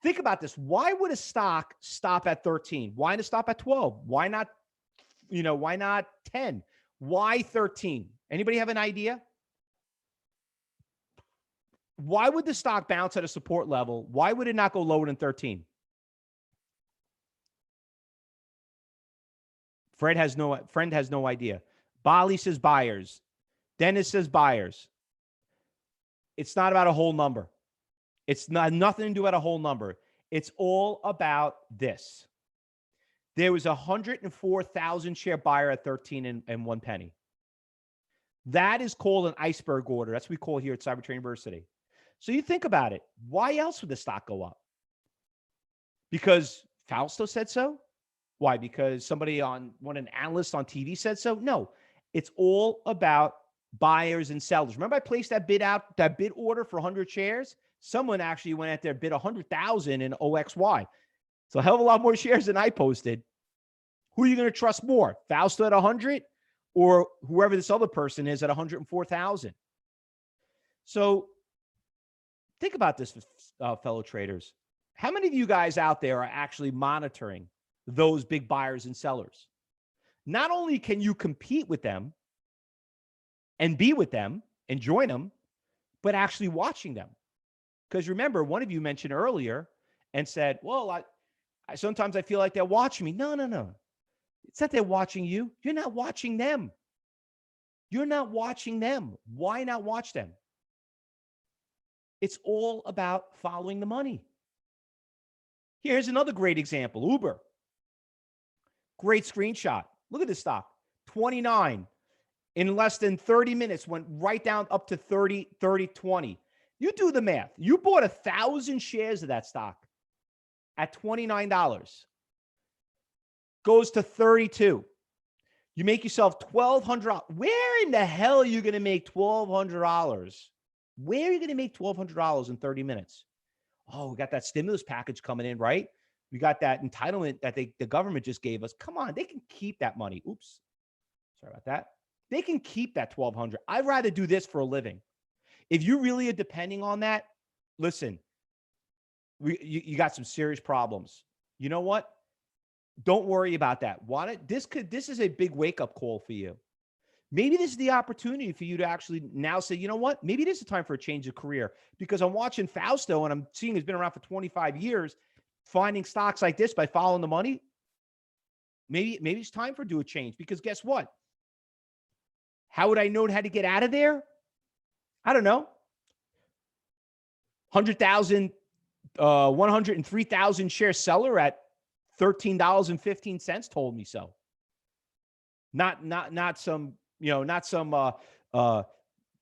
Think about this. Why would a stock stop at 13? Why not stop at 12? Why not, why not 10? Why 13? Anybody have an idea? Why would the stock bounce at a support level? Why would it not go lower than 13? Friend has no idea. Bali says buyers. Dennis says buyers. It's not about a whole number. It's not nothing to do about a whole number. It's all about this. There was a 104,000 share buyer at 13 and 1 penny. That is called an iceberg order. That's what we call here at Cyber Trading University. So you think about it. Why else would the stock go up? Because Fausto said so? Why? Because somebody an analyst on TV said so? No. It's all about buyers and sellers. Remember I placed that bid order for 100 shares? Someone actually went out there, bid 100,000 in OXY. So a hell of a lot more shares than I posted. Who are you going to trust more? Fausto at 100 or whoever this other person is at 104,000? So think about this, fellow traders. How many of you guys out there are actually monitoring those big buyers and sellers? Not only can you compete with them and be with them and join them, but actually watching them. Because remember, one of you mentioned earlier and said, well, I sometimes I feel like they're watching me. No. It's not they're watching you. You're not watching them. You're not watching them. Why not watch them? It's all about following the money. Here's another great example, Uber. Great screenshot. Look at this stock, 29. In less than 30 minutes, went right down up to 30, 20. You do the math. You bought 1,000 shares of that stock at $29. Goes to 32. You make yourself $1,200. Where in the hell are you going to make $1,200? Where are you going to make $1,200 in 30 minutes? Oh, we got that stimulus package coming in, right? We got that entitlement that the government just gave us. Come on, they can keep that money. Oops. Sorry about that. They can keep that $1,200. I'd rather do this for a living. If you really are depending on that, listen, you got some serious problems. You know what? Don't worry about that. This is a big wake-up call for you. Maybe this is the opportunity for you to actually now say, you know what? Maybe it is a time for a change of career, because I'm watching Fausto and I'm seeing he's been around for 25 years, finding stocks like this by following the money. Maybe it's time for do a change, because guess what? How would I know how to get out of there? I don't know. 103,000 share seller at $13.15 told me so. Not some, not some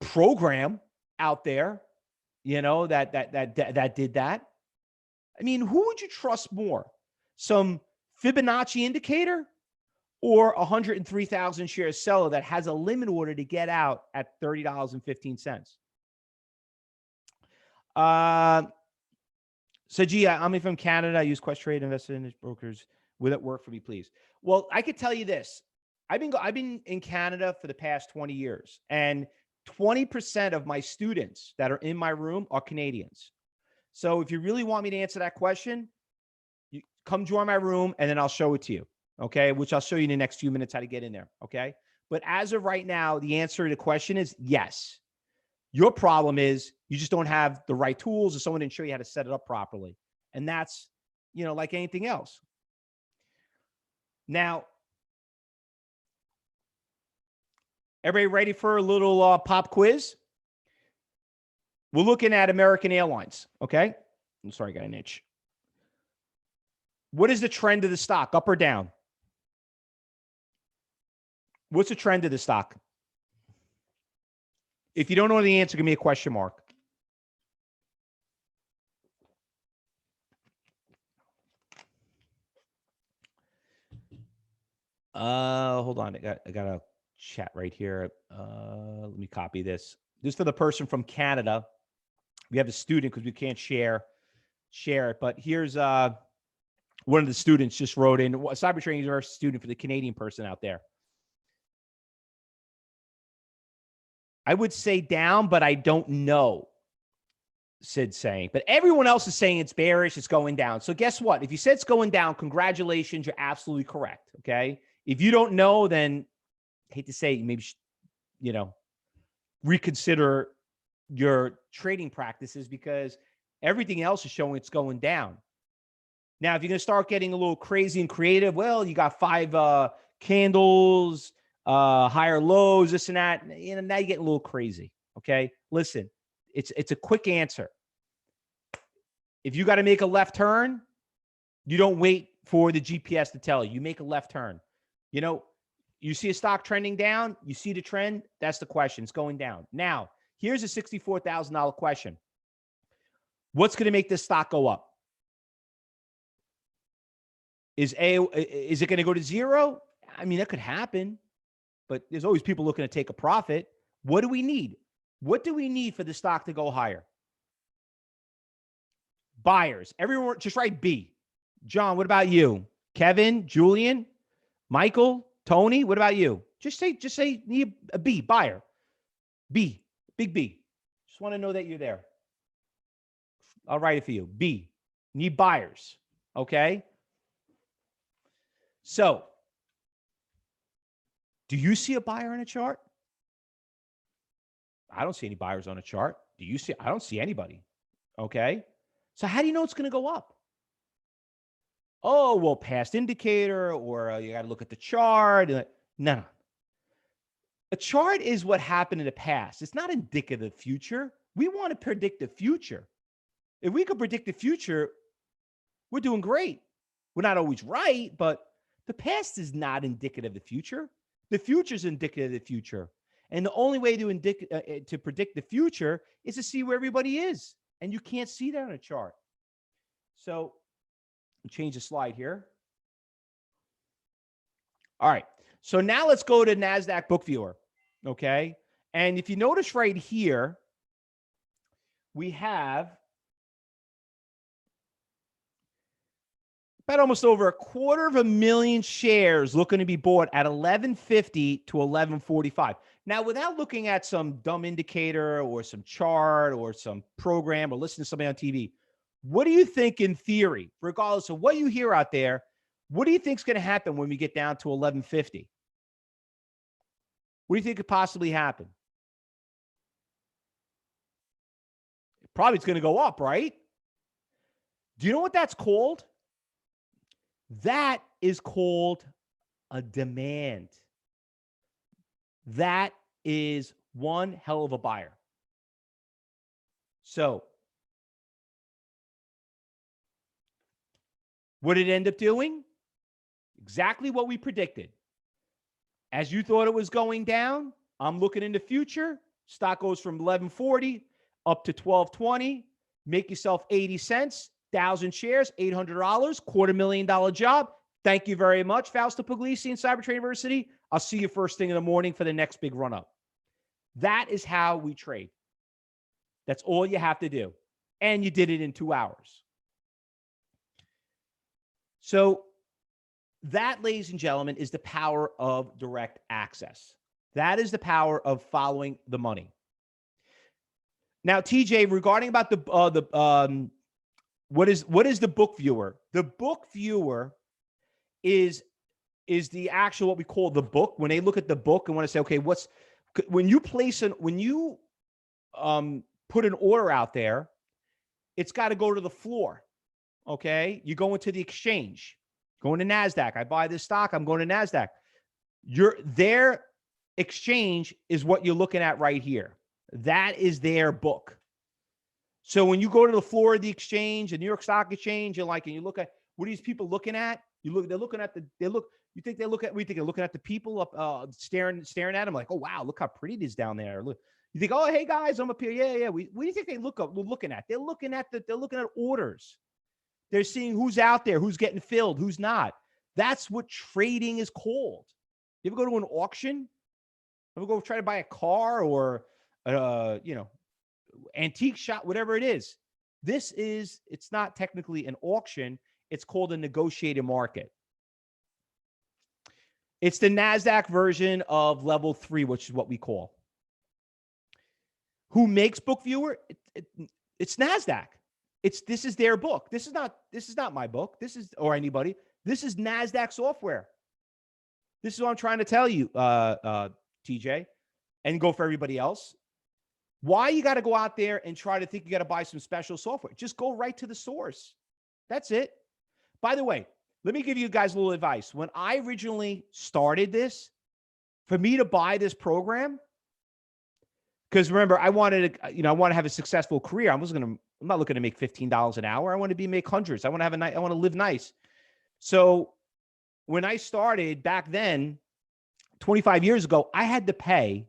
program out there, that did that. I mean, who would you trust more? Some Fibonacci indicator or 103,000 share seller that has a limit order to get out at $30.15? So, gee, I'm from Canada. I use Quest Trade, invested in brokers. Will it work for me, please? Well, I could tell you this. I've been in Canada for the past 20 years, and 20% of my students that are in my room are Canadians. So if you really want me to answer that question, you come join my room and then I'll show it to you. Okay. Which I'll show you in the next few minutes how to get in there. Okay. But as of right now, the answer to the question is yes. Your problem is you just don't have the right tools, or someone didn't show you how to set it up properly. And that's, like anything else. Now, everybody ready for a little pop quiz? We're looking at American Airlines, okay? I'm sorry, I got an itch. What is the trend of the stock, up or down? What's the trend of the stock? If you don't know the answer, give me a question mark. Hold on, I got a chat right here. Let me copy this. This is for the person from Canada. We have a student because we can't share it. But here's one of the students just wrote in, Cyber Trading University student for the Canadian person out there. I would say down, but I don't know, Sid's saying. But everyone else is saying it's bearish, it's going down. So guess what? If you said it's going down, congratulations, you're absolutely correct, okay? If you don't know, then I hate to say, maybe, reconsider your trading practices, because everything else is showing it's going down. Now, if you're going to start getting a little crazy and creative, well, you got 5 candles higher lows, this and that. You know, now you're getting a little crazy. Okay, listen, it's a quick answer. If you got to make a left turn, you don't wait for the GPS to tell you. You make a left turn. You know, you see a stock trending down, you see the trend, that's the question. It's going down. Now, here's a $64,000 question. What's going to make this stock go up? Is it going to go to zero? I mean, that could happen, but there's always people looking to take a profit. What do we need? What do we need for the stock to go higher? Buyers. Everyone, just write B. John, what about you? Kevin, Julian, Michael, Tony, what about you? Just say need a B, buyer. B, big B. Just want to know that you're there. I'll write it for you. B, need buyers. Okay. So, do you see a buyer on a chart? I don't see any buyers on a chart. Do you see? I don't see anybody. Okay. So how do you know it's going to go up? Oh, well, past indicator, or you got to look at the chart. No. A chart is what happened in the past. It's not indicative of the future. We want to predict the future. If we could predict the future, we're doing great. We're not always right, but the past is not indicative of the future. The future is indicative of the future. And the only way to predict the future is to see where everybody is. And you can't see that on a chart. So change the slide here. All right. So now let's go to NASDAQ Book Viewer. Okay. And if you notice right here, we have about almost over 250,000 shares looking to be bought at $11.50 to $11.45. Now, without looking at some dumb indicator or some chart or some program or listening to somebody on TV, what do you think in theory, regardless of what you hear out there, what do you think is going to happen when we get down to $11.50? What do you think could possibly happen? Probably it's going to go up, right? Do you know what that's called? That is called a demand. That is one hell of a buyer. So, what did it end up doing? Exactly what we predicted. As you thought it was going down, I'm looking in the future. Stock goes from 1140 up to 1220. Make yourself 80 cents. 1,000 shares, $800, $250,000 job. Thank you very much, Fausto Pugliese and CyberTradingu University. I'll see you first thing in the morning for the next big run up. That is how we trade. That's all you have to do. And you did it in 2 hours. So that, ladies and gentlemen, is the power of direct access. That is the power of following the money. Now, TJ, regarding about what is the book viewer? The book viewer is the actual, what we call the book. When they look at the book and want to say, okay, when you put an order out there, it's got to go to the floor. Okay. You go into the exchange, going to NASDAQ. I buy this stock. I'm going to NASDAQ. Their exchange is what you're looking at right here. That is their book. So when you go to the floor of the exchange, the New York Stock Exchange, and you look at what are these people looking at? You think they're looking at the people up staring at them like, oh wow, look how pretty it is down there. Look, you think, oh hey guys, I'm up here. Yeah. What do you think they're looking at? They're looking at orders. They're seeing who's out there, who's getting filled, who's not. That's what trading is called. You ever go to an auction? Ever go try to buy a car or antique shop, whatever it is. It's not technically an auction. It's called a negotiated market. It's the NASDAQ version of level 3, which is what we call. Who makes book viewer? It's NASDAQ. This is their book. This is not my book. Or anybody. This is NASDAQ software. This is what I'm trying to tell you, TJ, and go for everybody else. Why you got to go out there and try to think you got to buy some special software? Just go right to the source. That's it. By the way, let me give you guys a little advice. When I originally started this, for me to buy this program, because remember, I wanted to, I want to have a successful career. I'm not looking to make $15 an hour. I want to make hundreds. I want to live nice. So when I started back then, 25 years ago, I had to pay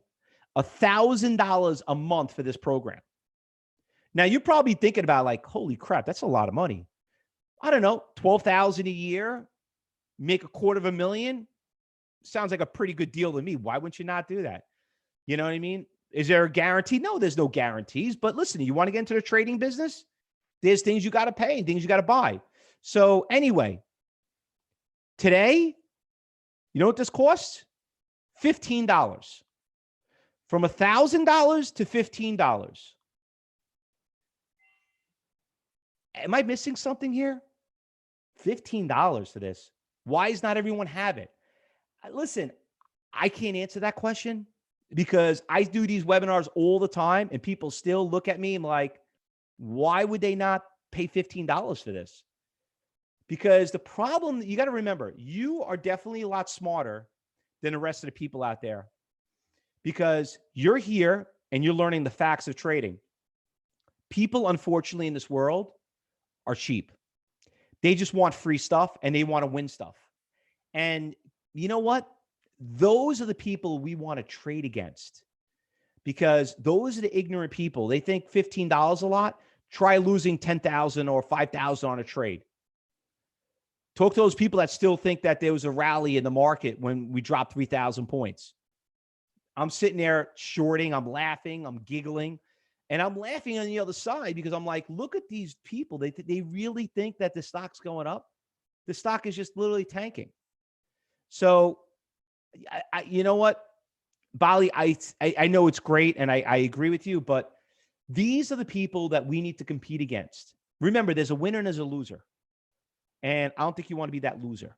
$1,000 a month for this program. Now you're probably thinking about like, holy crap, that's a lot of money. I don't know, 12,000 a year, make $250,000. Sounds like a pretty good deal to me. Why wouldn't you not do that? You know what I mean? Is there a guarantee? No, there's no guarantees. But listen, you want to get into the trading business? There's things you got to pay and things you got to buy. So anyway, today, you know what this costs? $15. From $1,000 to $15. Am I missing something here? $15 for this. Why does not everyone have it? Listen, I can't answer that question because I do these webinars all the time and people still look at me and like, why would they not pay $15 for this? Because the problem, you got to remember, you are definitely a lot smarter than the rest of the people out there because you're here and you're learning the facts of trading. People, unfortunately, in this world are cheap. They just want free stuff and they want to win stuff. And you know what? Those are the people we want to trade against because those are the ignorant people. They think $15 a lot. Try losing 10,000 or 5,000 on a trade. Talk to those people that still think that there was a rally in the market when we dropped 3,000 points. I'm sitting there shorting. I'm laughing. I'm giggling. And I'm laughing on the other side because I'm like, look at these people. They really think that the stock's going up. The stock is just literally tanking. So, you know what, Bali, I know it's great and I agree with you, but these are the people that we need to compete against. Remember, there's a winner and there's a loser. And I don't think you want to be that loser.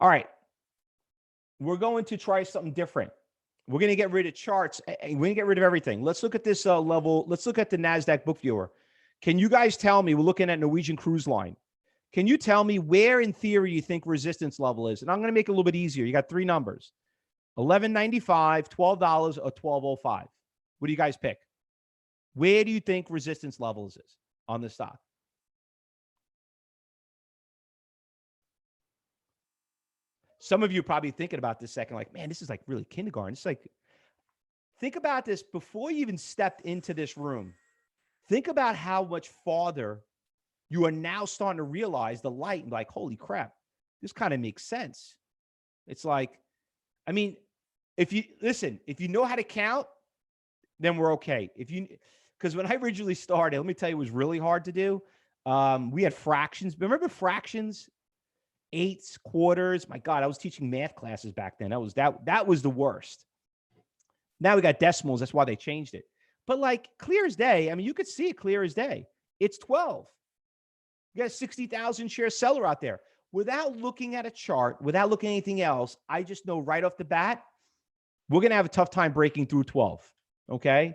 All right. We're going to try something different. We're going to get rid of charts. We're going to get rid of everything. Let's look at this level. Let's look at the NASDAQ book viewer. Can you guys tell me, we're looking at Norwegian Cruise Line. Can you tell me where in theory you think resistance level is? And I'm going to make it a little bit easier. You got three numbers, $11.95, $12, or $12.05. What do you guys pick? Where do you think resistance levels is on the stock? Some of you are probably thinking about this second, like, man, this is like really kindergarten. It's like, think about this before you even stepped into this room. Think about how much farther you are now starting to realize the light and like, holy crap, this kind of makes sense. It's like, I mean, if you know how to count, then we're okay. Because when I originally started, let me tell you, it was really hard to do. We had fractions. Remember fractions? Eighths, quarters. My God, I was teaching math classes back then. That was the worst. Now we got decimals. That's why they changed it. But like clear as day, I mean, you could see it clear as day. It's 12. You got a 60,000 share seller out there. Without looking at a chart, without looking at anything else, I just know right off the bat, we're going to have a tough time breaking through 12. Okay.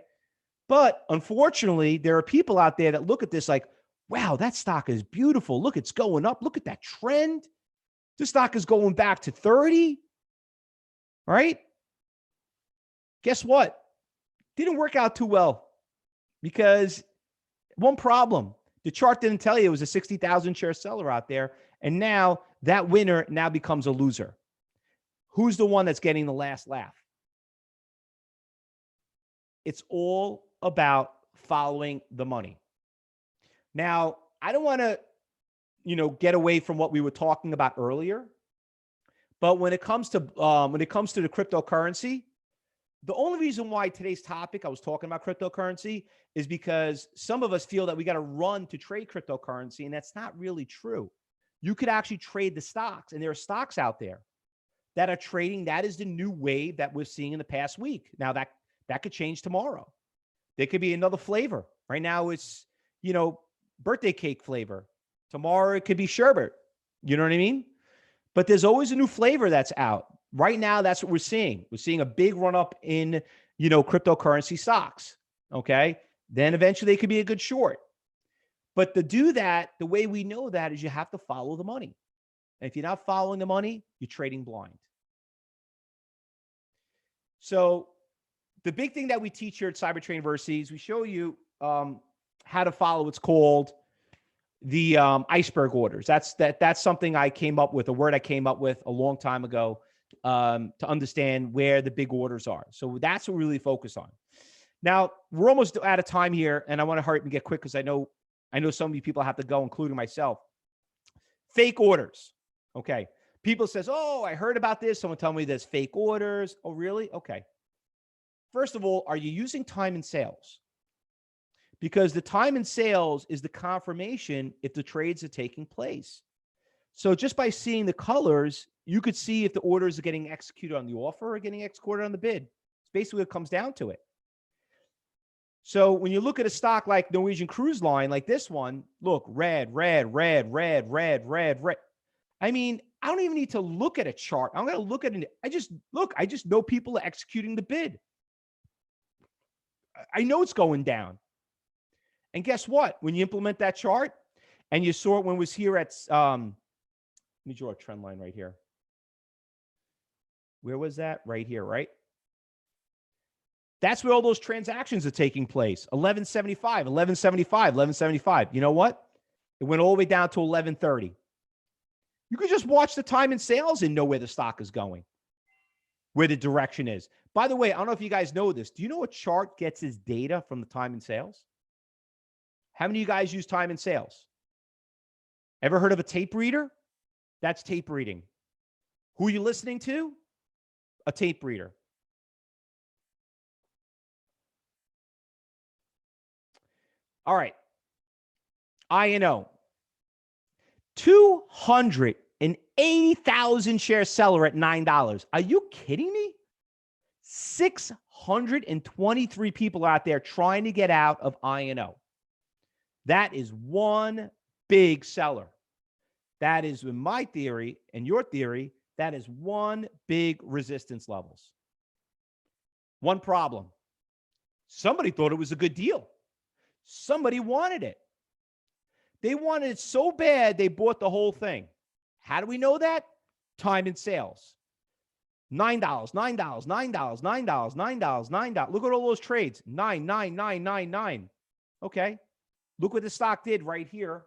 But unfortunately, there are people out there that look at this like, wow, that stock is beautiful. Look, it's going up. Look at that trend. This stock is going back to 30, right? Guess what? Didn't work out too well because one problem, the chart didn't tell you it was a 60,000 share seller out there. And now that winner now becomes a loser. Who's the one that's getting the last laugh? It's all about following the money. Now, I don't want to, get away from what we were talking about earlier. But when it comes to the cryptocurrency, the only reason why today's topic, I was talking about cryptocurrency, is because some of us feel that we got to run to trade cryptocurrency, and that's not really true. You could actually trade the stocks, and there are stocks out there that are trading. That is the new wave that we're seeing in the past week. Now that could change tomorrow. There could be another flavor. Right now it's, birthday cake flavor. Tomorrow it could be sherbet. You know what I mean? But there's always a new flavor that's out. Right now, that's what we're seeing. We're seeing a big run up in, cryptocurrency stocks. Okay. Then eventually it could be a good short. But to do that, the way we know that is you have to follow the money. And if you're not following the money, you're trading blind. So the big thing that we teach here at Cyber Trading University is we show you how to follow what's called the iceberg orders. That's something I came up with, a word I came up with a long time ago to understand where the big orders are. So that's what we really focus on. Now, we're almost out of time here, and I want to hurry up and get quick because I know some of you people have to go, including myself. Fake orders. Okay. People says, oh, I heard about this. Someone tell me there's fake orders. Oh, really? Okay. First of all, are you using time and sales? Because the time and sales is the confirmation if the trades are taking place. So just by seeing the colors, you could see if the orders are getting executed on the offer or getting executed on the bid. It's basically what it comes down to it. So when you look at a stock like Norwegian Cruise Line, like this one, look, red, red, red, red, red, red, red. I mean, I don't even need to look at a chart. I'm going to look at it. I just know people are executing the bid. I know it's going down. And guess what? When you implement that chart and you saw it when it was here at, let me draw a trend line right here. Where was that? Right here, right? That's where all those transactions are taking place. 1175, 1175, 1175. You know what? It went all the way down to 1130. You could just watch the time and sales and know where the stock is going, where the direction is. By the way, I don't know if you guys know this. Do you know a chart gets its data from the time and sales? How many of you guys use time and sales? Ever heard of a tape reader? That's tape reading. Who are you listening to? A tape reader. All right. INO. 280,000 share seller at $9. Are you kidding me? 623 people out there trying to get out of INO. That is one big seller. That is, in my theory and your theory, that is one big resistance levels. One problem. Somebody thought it was a good deal. Somebody wanted it. They wanted it so bad, they bought the whole thing. How do we know that? Time and sales. $9, $9, $9, $9, $9, $9. Look at all those trades. 9, 9, 9, 9, 9. Okay. Look what the stock did right here.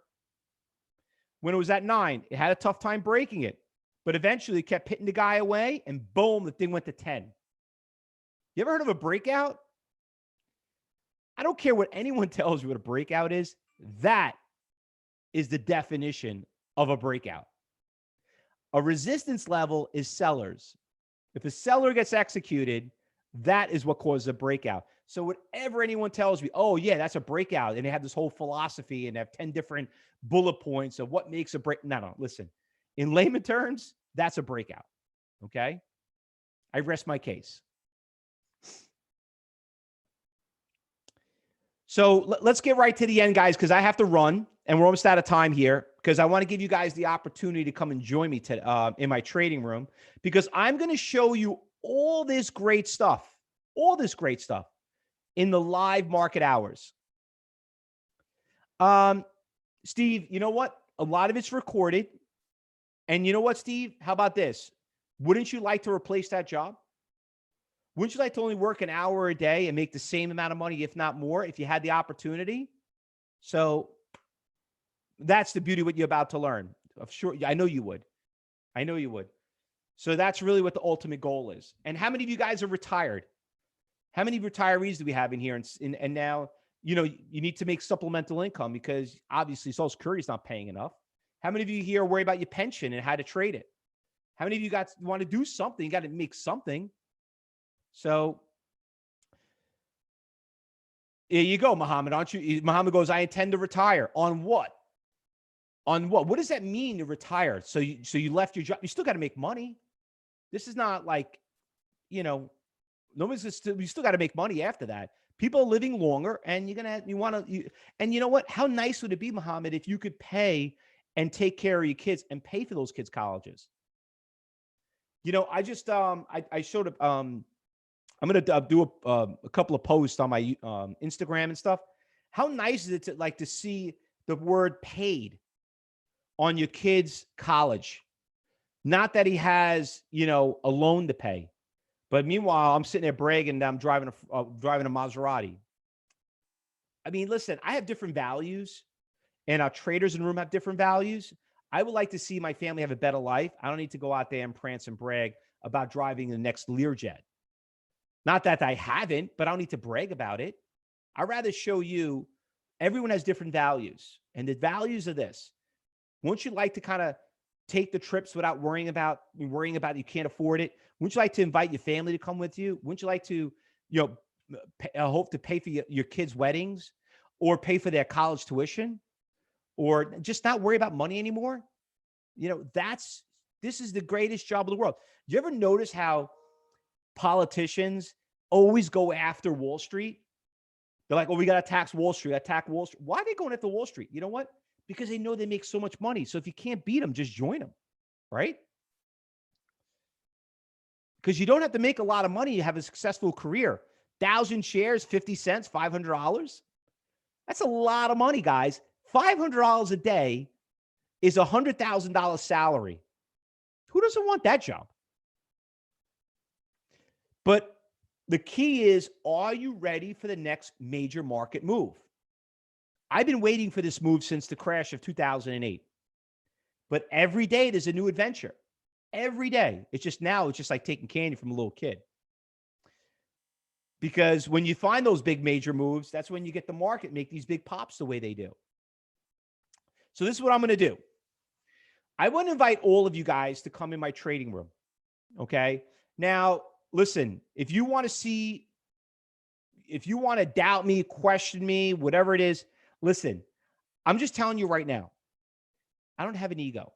When it was at 9, it had a tough time breaking it, but eventually it kept hitting the guy away, and boom, the thing went to 10. You ever heard of a breakout? I don't care what anyone tells you what a breakout is. That is the definition of a breakout. A resistance level is sellers. If a seller gets executed, that is what causes a breakout. So whatever anyone tells me, oh yeah, that's a breakout, and they have this whole philosophy and they have 10 different bullet points of what makes a break. No, listen. In layman terms, that's a breakout. Okay? I rest my case. So let's get right to the end, guys, because I have to run, and we're almost out of time here, because I want to give you guys the opportunity to come and join me in my trading room, because I'm going to show you all this great stuff in the live market hours. Steve, you know what? A lot of it's recorded. And you know what, Steve? How about this? Wouldn't you like to replace that job? Wouldn't you like to only work an hour a day and make the same amount of money, if not more, if you had the opportunity? So that's the beauty of what you're about to learn. I'm sure, I know you would. I know you would. So that's really what the ultimate goal is. And how many of you guys are retired? How many retirees do we have in here? And now, you know, you need to make supplemental income because obviously Social Security is not paying enough. How many of you here worry about your pension and how to trade it? How many of you want to do something? You got to make something. So here you go, Muhammad, aren't you? Muhammad goes, I intend to retire. On what? On what? What does that mean to retire? So you left your job. You still got to make money. This is not like, you know, you still got to make money after that. People are living longer, and and you know what? How nice would it be, Muhammad, if you could pay and take care of your kids and pay for those kids' colleges? You know, I just, I showed up, I'm going to do a couple of posts on my Instagram and stuff. How nice is it to see the word paid on your kids' college? Not that he has, you know, a loan to pay. But meanwhile, I'm sitting there bragging that I'm driving a Maserati. I mean, listen, I have different values, and our traders in the room have different values. I would like to see my family have a better life. I don't need to go out there and prance and brag about driving the next Learjet. Not that I haven't, but I don't need to brag about it. I'd rather show you everyone has different values. And the values are this. Wouldn't you like to kind of take the trips without worrying about you can't afford it? Wouldn't you like to invite your family to come with you? Wouldn't you like to, you know, hope to pay for your kids' weddings or pay for their college tuition or just not worry about money anymore? You know, this is the greatest job in the world. Do you ever notice how politicians always go after Wall Street? They're like, oh, we got to tax Wall Street, attack Wall Street. Why are they going after Wall Street? You know what? Because they know they make so much money. So if you can't beat them, just join them, right? Because you don't have to make a lot of money to have a successful career. 1,000 shares, 50 cents, $500. That's a lot of money, guys. $500 a day is a $100,000 salary. Who doesn't want that job? But the key is, are you ready for the next major market move? I've been waiting for this move since the crash of 2008. But every day there's a new adventure. Every day. It's just like taking candy from a little kid. Because when you find those big major moves, that's when you get the market make these big pops the way they do. So this is what I'm going to do. I want to invite all of you guys to come in my trading room. Okay. Now, listen, if you want to doubt me, question me, whatever it is, listen, I'm just telling you right now, I don't have an ego,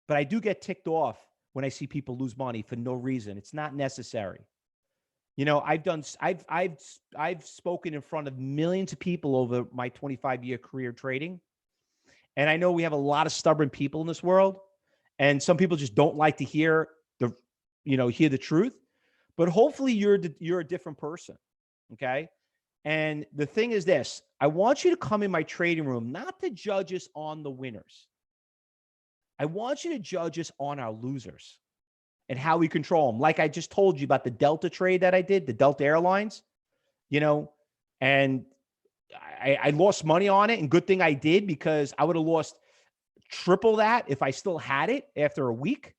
but I do get ticked off when I see people lose money for no reason. It's not necessary. You know, I've spoken in front of millions of people over my 25-year career trading. And I know we have a lot of stubborn people in this world, and some people just don't like to hear the truth. But hopefully you're a different person. Okay. And the thing is this, I want you to come in my trading room, not to judge us on the winners. I want you to judge us on our losers and how we control them. Like I just told you about the Delta trade that I did, the Delta Airlines, you know, and I lost money on it, and good thing I did, because I would have lost triple that if I still had it after a week.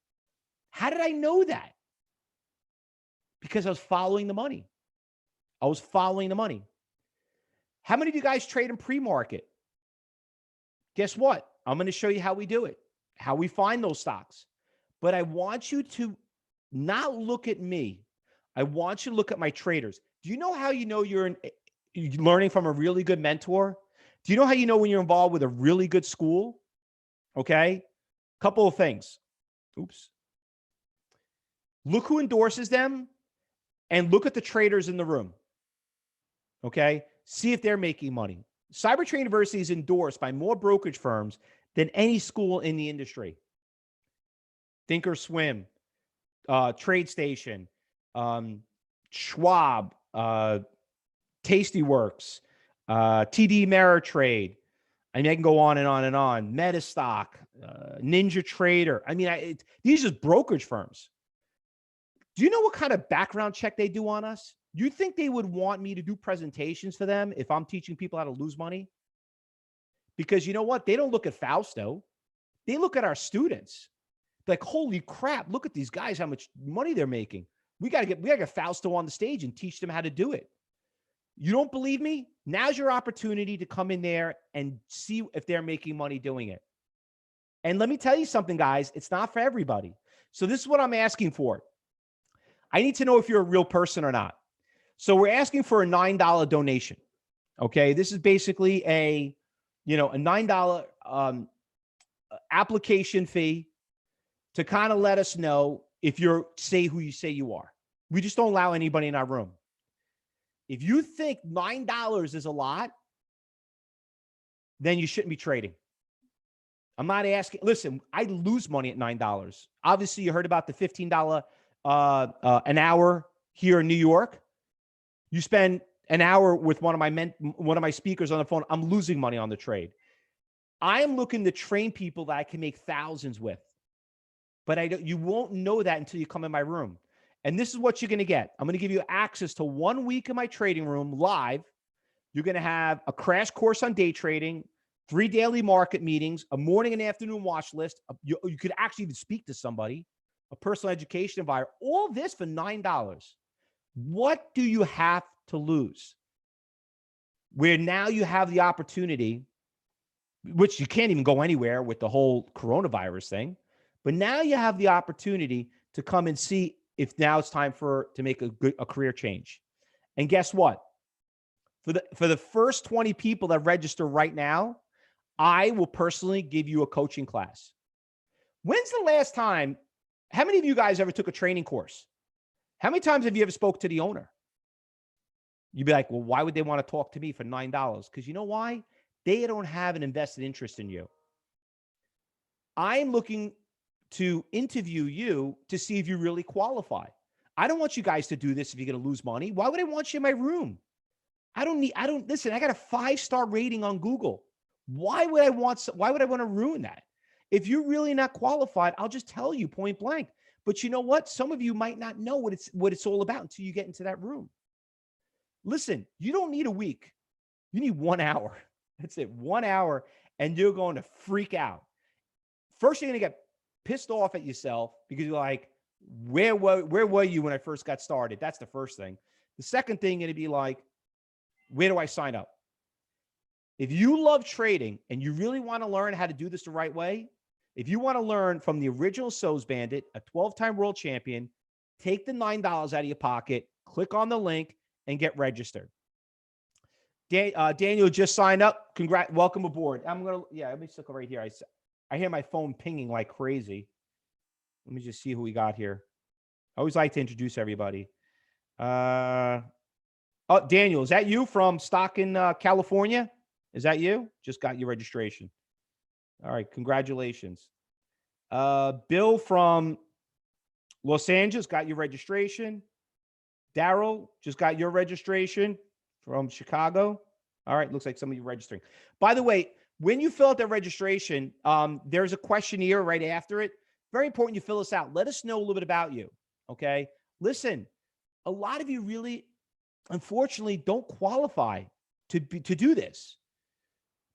How did I know that? Because I was following the money. How many of you guys trade in pre-market? Guess what? I'm going to show you how we do it, how we find those stocks. But I want you to not look at me. I want you to look at my traders. Do you know how you know you're learning from a really good mentor? Do you know how you know when you're involved with a really good school? Okay. Couple of things. Oops. Look who endorses them and look at the traders in the room. Okay. See if they're making money. CyberTrading University is endorsed by more brokerage firms than any school in the industry. Thinkorswim, TradeStation, Schwab, Tastyworks, TD Ameritrade. I mean, I can go on and on and on. Metastock, Ninja Trader. I mean, these are just brokerage firms. Do you know what kind of background check they do on us? You think they would want me to do presentations for them if I'm teaching people how to lose money? Because you know what? They don't look at Fausto. They look at our students. Like, holy crap, look at these guys, how much money they're making. We gotta get Fausto on the stage and teach them how to do it. You don't believe me? Now's your opportunity to come in there and see if they're making money doing it. And let me tell you something, guys, it's not for everybody. So this is what I'm asking for. I need to know if you're a real person or not. So we're asking for a $9 donation. Okay. This is basically a $9 application fee to kind of let us know if you're who you say you are. We just don't allow anybody in our room. If you think $9 is a lot, then you shouldn't be trading. I'm not asking. Listen, I lose money at $9. Obviously, you heard about the $15 an hour here in New York. You spend an hour with one of my speakers on the phone. I'm losing money on the trade. I am looking to train people that I can make thousands with. But you won't know that until you come in my room. And this is what you're going to get. I'm going to give you access to 1 week in my trading room live. You're going to have a crash course on day trading, 3 daily market meetings, a morning and afternoon watch list. You could actually even speak to somebody, a personal education advisor, all this for $9. What do you have to lose? Where now you have the opportunity, which you can't even go anywhere with the whole coronavirus thing, but now you have the opportunity to come and see if now it's time to make a career change. And guess what? For the first 20 people that register right now, I will personally give you a coaching class. When's the last time, how many of you guys ever took a training course? How many times have you ever spoke to the owner? You'd be like, well, why would they want to talk to me for $9? Because you know why? They don't have an invested interest in you. I'm looking to interview you to see if you really qualify. I don't want you guys to do this if you're going to lose money. Why would I want you in my room? Listen, I got a 5-star rating on Google. Why would I want to ruin that? If you're really not qualified, I'll just tell you point blank. But you know what? Some of you might not know what it's all about until you get into that room. Listen, you don't need a week. You need 1 hour. That's it. 1 hour, and you're going to freak out. First, you're going to get pissed off at yourself because you're like, where were you when I first got started? That's the first thing. The second thing going to be like, where do I sign up? If you love trading and you really want to learn how to do this the right way, if you want to learn from the original So's Bandit, a 12-time world champion, take the $9 out of your pocket, click on the link, and get registered. Daniel just signed up. Welcome aboard. Let me stick right here. I hear my phone pinging like crazy. Let me just see who we got here. I always like to introduce everybody. Daniel, is that you from Stockton, California? Is that you? Just got your registration. All right, congratulations. Bill from Los Angeles got your registration. Daryl just got your registration from Chicago. All right, looks like some of you registering. By the way, when you fill out that registration, there's a questionnaire right after it. Very important you fill this out. Let us know a little bit about you, okay? Listen, a lot of you really, unfortunately, don't qualify to do this.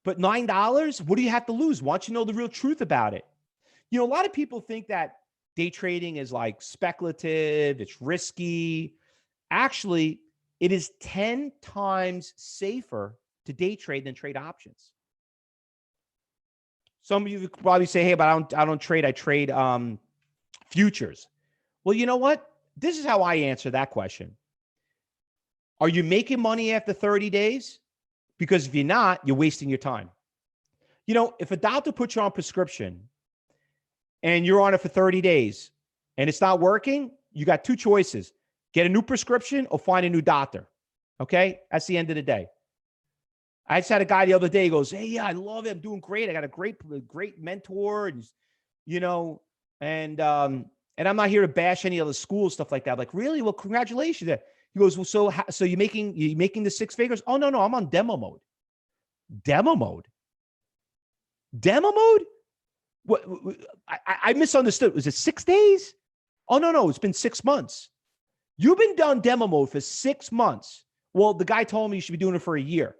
But $9, what do you have to lose? Why don't you know the real truth about it? You know, a lot of people think that day trading is like speculative, it's risky. Actually, it is 10 times safer to day trade than trade options. Some of you could probably say, hey, but I don't trade, I trade futures. Well, you know what? This is how I answer that question. Are you making money after 30 days? Because if you're not, you're wasting your time. You know, if a doctor puts you on prescription and you're on it for 30 days and it's not working, you got 2 choices. Get a new prescription or find a new doctor. Okay? That's the end of the day. I just had a guy the other day, he goes, hey, yeah, I love it. I'm doing great. I got a great mentor, and you know, and I'm not here to bash any other schools, stuff like that. I'm like, really? Well, congratulations. He goes, well, so you're making the 6 figures? Oh, no, I'm on demo mode. Demo mode? What? I misunderstood. Was it 6 days? Oh, no, it's been 6 months. You've been done demo mode for 6 months. Well, the guy told me you should be doing it for a year.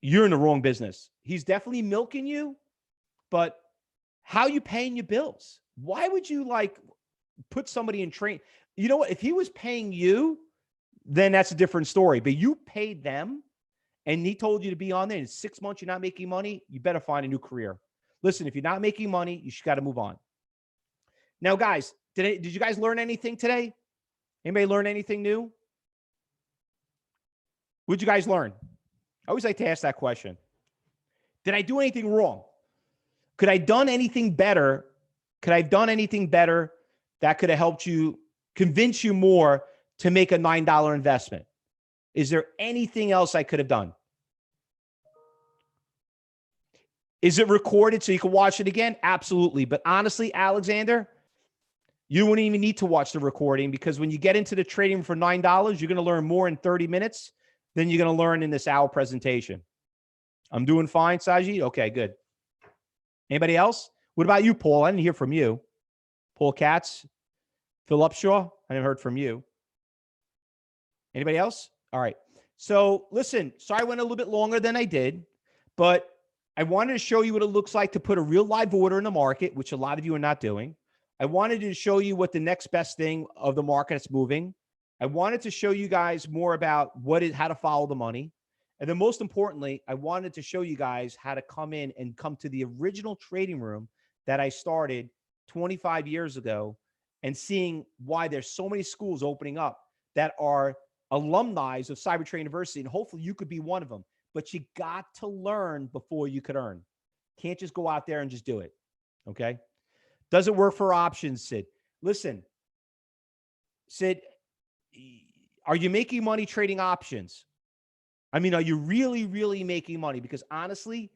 You're in the wrong business. He's definitely milking you, but how are you paying your bills? Why would you like put somebody in train? You know what? If he was paying you, then that's a different story. But you paid them and he told you to be on there. In 6 months, you're not making money. You better find a new career. Listen, if you're not making money, you got to move on. Now, guys, did you guys learn anything today? Anybody learn anything new? What'd you guys learn? I always like to ask that question. Did I do anything wrong? Could I have done anything better? Could I have done anything better that could have helped you, convince you more to make a $9 investment? Is there anything else I could have done? Is it recorded so you can watch it again? Absolutely. But honestly, Alexander, you wouldn't even need to watch the recording, because when you get into the trading for $9, you're going to learn more in 30 minutes than you're going to learn in this hour presentation. I'm doing fine, Sajid? Okay, good. Anybody else? What about you, Paul? I didn't hear from you. Paul Katz, Phil Upshaw, I haven't heard from you. Anybody else? All right. So listen, sorry I went a little bit longer than I did, but I wanted to show you what it looks like to put a real live order in the market, which a lot of you are not doing. I wanted to show you what the next best thing of the market that's moving. I wanted to show you guys more about how to follow the money. And then most importantly, I wanted to show you guys how to come in and come to the original trading room that I started 25 years ago, and seeing why there's so many schools opening up that are alumni of CyberTrading University. And hopefully you could be one of them, but you got to learn before you could earn. Can't just go out there and just do it. Okay. Does it work for options, Sid? Listen, Sid, are you making money trading options? I mean, are you really, really making money? Because honestly,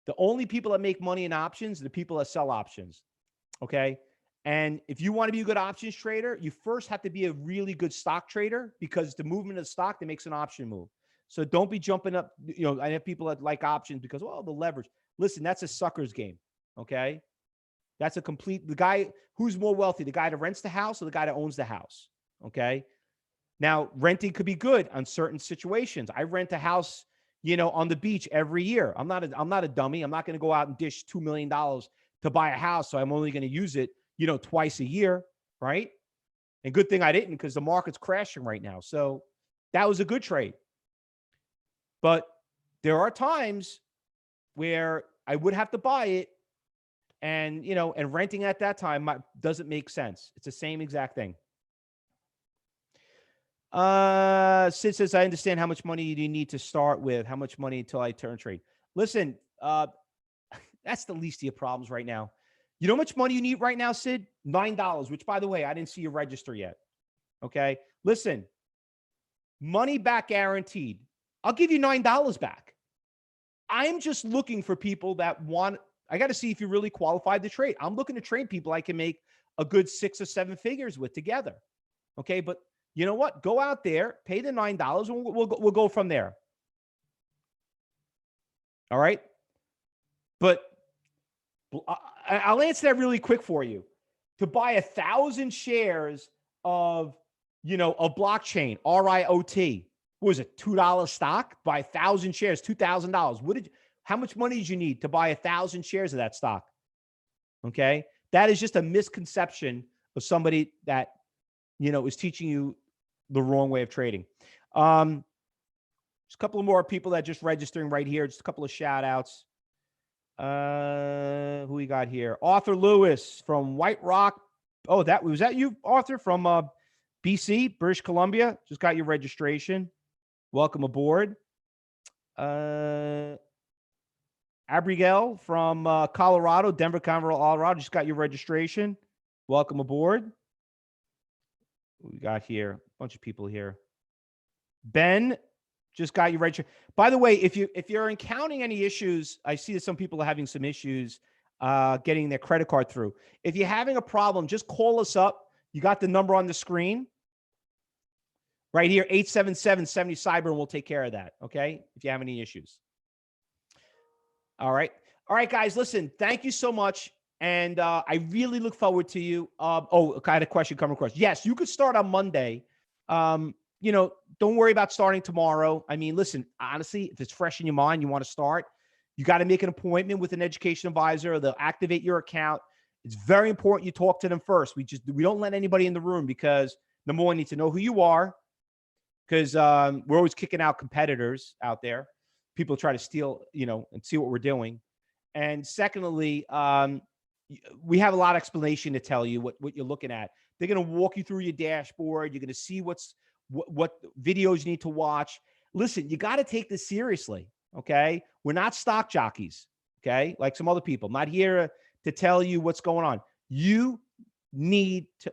the only people that make money in options are the people that sell options. Okay. And if you want to be a good options trader, you first have to be a really good stock trader, because the movement of the stock that makes an option move. So don't be jumping up. I have people that like options because, well, the leverage. Listen, that's a sucker's game. Okay. That's the guy who's more wealthy, the guy that rents the house or the guy that owns the house. Okay. Now, renting could be good on certain situations. I rent a house, on the beach every year. I'm not a dummy. I'm not going to go out and dish $2 million to buy a house. So I'm only going to use it, twice a year. Right. And good thing I didn't, because the market's crashing right now. So that was a good trade. But there are times where I would have to buy it, and, and renting at that time doesn't make sense. It's the same exact thing. Sid says, I understand how much money do you need to start with? How much money until I turn trade? Listen, that's the least of your problems right now. You know how much money you need right now, Sid? $9, which, by the way, I didn't see you register yet. Okay. Listen, money back guaranteed. I'll give you $9 back. I'm just looking for people that I got to see if you're really qualified to trade. I'm looking to trade people I can make a good 6 or 7 figures with together. Okay. But you know what? Go out there, pay the $9, and we'll go from there. All right. But I'll answer that really quick for you. To buy 1,000 shares of blockchain, RIOT, what was it, $2 stock? Buy 1,000 shares, $2,000. How much money did you need to buy 1,000 shares of that stock? Okay. That is just a misconception of somebody that, is teaching you the wrong way of trading. Just a couple of more people that just registering right here. Just a couple of shout outs. Who we got here? Arthur Lewis from White Rock. Oh, was that you, Arthur, from BC, British Columbia? Just got your registration. Welcome aboard. Abigail from Colorado, Denver, Colorado. Just got your registration. Welcome aboard. What we got here? A bunch of people here. Ben just got you registered. By the way, if you're encountering any issues, I see that some people are having some issues getting their credit card through. If you're having a problem, just call us up. You got the number on the screen right here, 877-70-CYBER, and we'll take care of that. Okay, if you have any issues. All right, guys. Listen, thank you so much. And I really look forward to you. I had a question come across. Yes, you could start on Monday. Don't worry about starting tomorrow. I mean, listen, honestly, if it's fresh in your mind, you want to start, you got to make an appointment with an education advisor. They'll activate your account. It's very important you talk to them first. We don't let anybody in the room, because number one, you need to know who you are, because we're always kicking out competitors out there. People try to steal, and see what we're doing. And secondly, we have a lot of explanation to tell you what you're looking at. They're going to walk you through your dashboard. You're going to see what videos you need to watch. Listen, you got to take this seriously. Okay. We're not stock jockeys. Okay. Like some other people. I'm not here to tell you what's going on.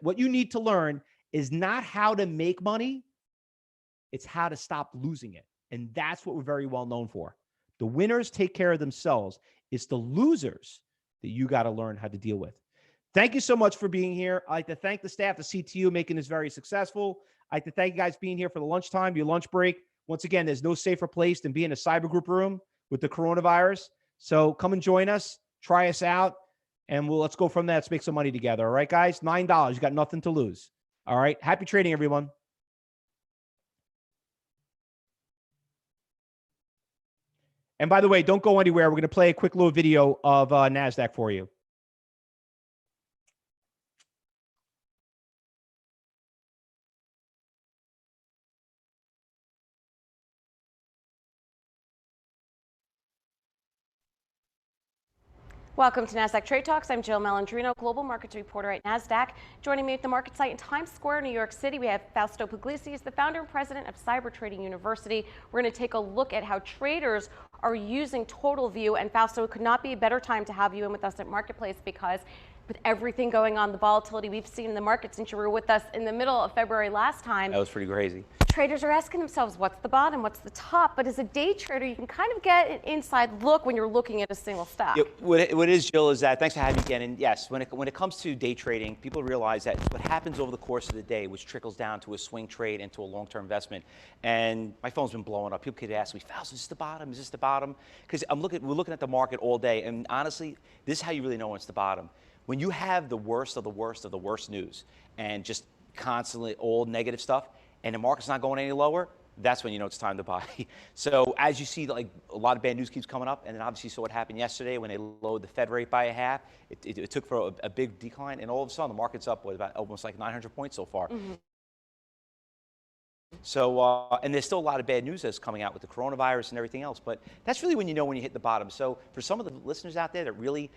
What you need to learn is not how to make money. It's how to stop losing it. And that's what we're very well known for. The winners take care of themselves. It's the losers that you got to learn how to deal with. Thank you so much for being here. I'd like to thank the staff, the CTU, making this very successful. I'd like to thank you guys being here for the lunchtime, your lunch break. Once again, there's no safer place than being in a cyber group room with the coronavirus. So come and join us. Try us out. and let's go from there. Let's make some money together. All right, guys? $9. You got nothing to lose. All right. Happy trading, everyone. And by the way, don't go anywhere. We're going to play a quick little video of NASDAQ for you. Welcome to NASDAQ Trade Talks. I'm Jill Malandrino, Global Markets Reporter at NASDAQ. Joining me at the market site in Times Square, New York City, we have Fausto Pugliese. He's the founder and president of Cybertrading University. We're going to take a look at how traders are using Total View. And Fausto, it could not be a better time to have you in with us at Marketplace, because with everything going on, the volatility we've seen in the market since you were with us in the middle of February last time. That was pretty crazy. Traders are asking themselves, what's the bottom, what's the top? But as a day trader, you can kind of get an inside look when you're looking at a single stock. Yeah, what it is, Jill, is that, thanks for having me again. And yes, when it comes to day trading, people realize that what happens over the course of the day, which trickles down to a swing trade and to a long-term investment. And my phone's been blowing up. People could ask me, Fausto, is this the bottom? Is this the bottom? Because we're looking at the market all day. And honestly, this is how you really know when it's the bottom. When you have the worst of the worst of the worst news and just constantly all negative stuff, and the market's not going any lower, that's when you know it's time to buy. So as you see, like, a lot of bad news keeps coming up, and then obviously you saw what happened yesterday when they lowered the Fed rate by a half. It took for a big decline, and all of a sudden the market's up with about almost like 900 points so far. Mm-hmm. So, and there's still a lot of bad news that's coming out with the coronavirus and everything else, but that's really when you know when you hit the bottom. So for some of the listeners out there that really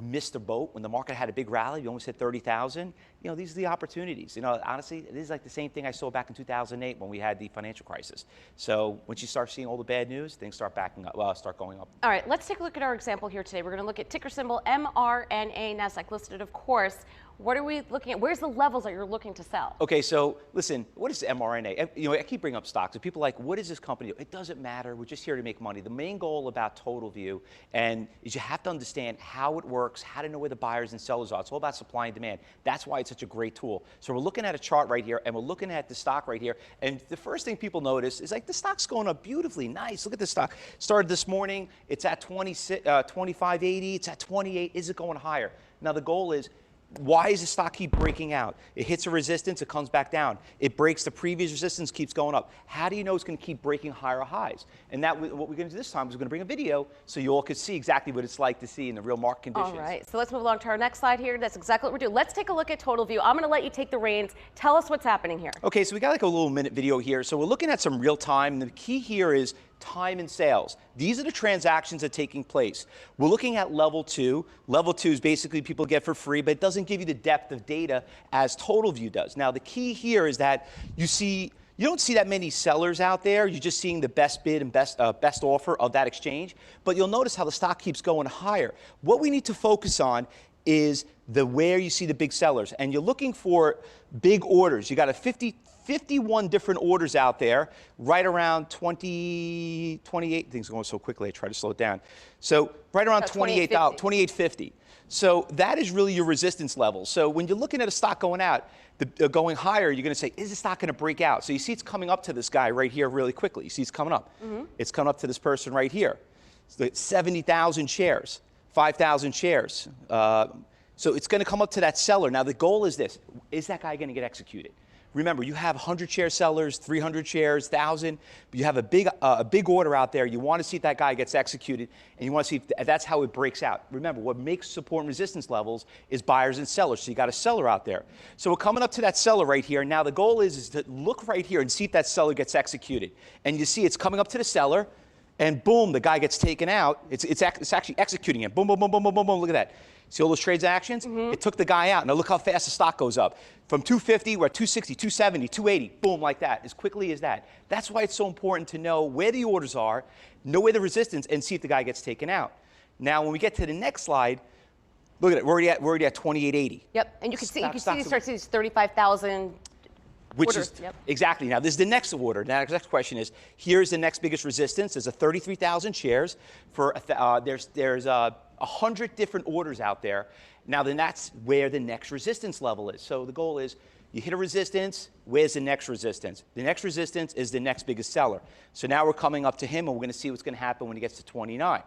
missed the boat when the market had a big rally, we almost hit 30,000, you know, these are the opportunities. You know, honestly, it is like the same thing I saw back in 2008 when we had the financial crisis. So once you start seeing all the bad news, things start backing up, start going up. All right, let's take a look at our example here today. We're going to look at ticker symbol MRNA, NASDAQ listed, of course. What are we looking at? Where's the levels that you're looking to sell? Okay, so listen, what is mRNA? You know, I keep bringing up stocks, and people are like, what is this company do? It doesn't matter. We're just here to make money. The main goal about Total View is you have to understand how it works, how to know where the buyers and sellers are. It's all about supply and demand. That's why it's such a great tool. So we're looking at a chart right here, and we're looking at the stock right here. And the first thing people notice is, like, the stock's going up beautifully. Nice. Look at the stock. Started this morning. It's at 25.80. It's at 28. Is it going higher? Now the goal is, why does the stock keep breaking out? It hits a resistance, it comes back down. It breaks the previous resistance, keeps going up. How do you know it's going to keep breaking higher highs? And that, what we're going to do this time is we're going to bring a video so you all could see exactly what it's like to see in the real market conditions. All right, so let's move along to our next slide here. That's exactly what we're doing. Let's take a look at Total View. I'm going to let you take the reins. Tell us what's happening here. Okay, so we got like a little minute video here. So we're looking at some real time. The key here is time and sales. These are the transactions that are taking place. We're looking at level 2. Level 2 is basically people get for free, but it doesn't give you the depth of data as Total View does. Now, the key here is that you don't see that many sellers out there. You're just seeing the best bid and best offer of that exchange. But you'll notice how the stock keeps going higher. What we need to focus on is where you see the big sellers. And you're looking for big orders. You got 51 different orders out there, right around 28. Things are going so quickly, I try to slow it down. So right around $28.50. So that is really your resistance level. So when you're looking at a stock going out, going higher, you're going to say, is the stock going to break out? So you see it's coming up to this guy right here really quickly. You see it's coming up. Mm-hmm. It's coming up to this person right here. So 70,000 shares, 5,000 shares. So it's going to come up to that seller. Now the goal is this: is that guy going to get executed? Remember, you have 100 share sellers, 300 shares, 1,000. You have a big order out there. You want to see if that guy gets executed, and you want to see if that's how it breaks out. Remember, what makes support and resistance levels is buyers and sellers. So you got a seller out there. So we're coming up to that seller right here. Now the goal is to look right here and see if that seller gets executed. And you see it's coming up to the seller, and boom, the guy gets taken out. It's actually executing it. Boom, boom, boom, boom, boom, boom, boom. Look at that. See all those trades actions? Mm-hmm. It took the guy out. Now look how fast the stock goes up. From 250, we're at 260, 270, 280, boom, like that, as quickly as that. That's why it's so important to know where the orders are, know where the resistance, and see if the guy gets taken out. Now, when we get to the next slide, look at it. We're already at 2880. Yep, and you can see these 35,000 which orders. Is yep. Exactly. Now this is the next order. Now the next question is: here's the next biggest resistance. There's a 33,000 shares for there's 100 different orders out there. Now then that's where the next resistance level is. So the goal is you hit a resistance. Where's the next resistance? The next resistance is the next biggest seller. So now we're coming up to him, and we're going to see what's going to happen when he gets to 29.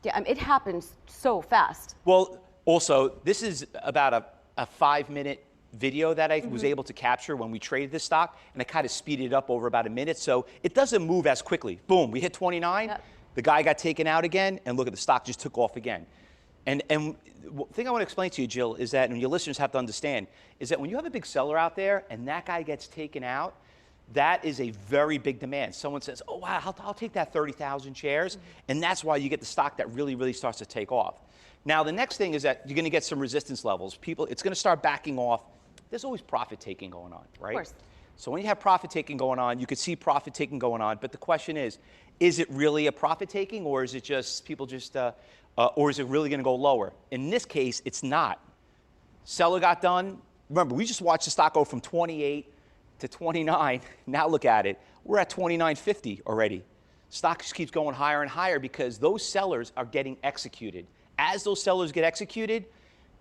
Yeah, it happens so fast. Well, also, this is about a 5-minute video that I was able to capture when we traded this stock, and I kind of speeded it up over about a minute, so it doesn't move as quickly. Boom, we hit 29, the guy got taken out again, and look at the stock just took off again. And the thing I want to explain to you, Jill, is that, and your listeners have to understand, is that when you have a big seller out there and that guy gets taken out, that is a very big demand. Someone says, oh, wow, I'll take that 30,000 shares, and that's why you get the stock that really, really starts to take off. Now, the next thing is that you're going to get some resistance levels. It's going to start backing off. There's always profit taking going on, right? Of course. So when you have profit taking going on, you could see profit taking going on. But the question is it really a profit taking, or is it just people just, or is it really going to go lower? In this case, it's not. Seller got done. Remember, we just watched the stock go from 28 to 29. Now look at it. We're at 29.50 already. Stock just keeps going higher and higher because those sellers are getting executed. As those sellers get executed,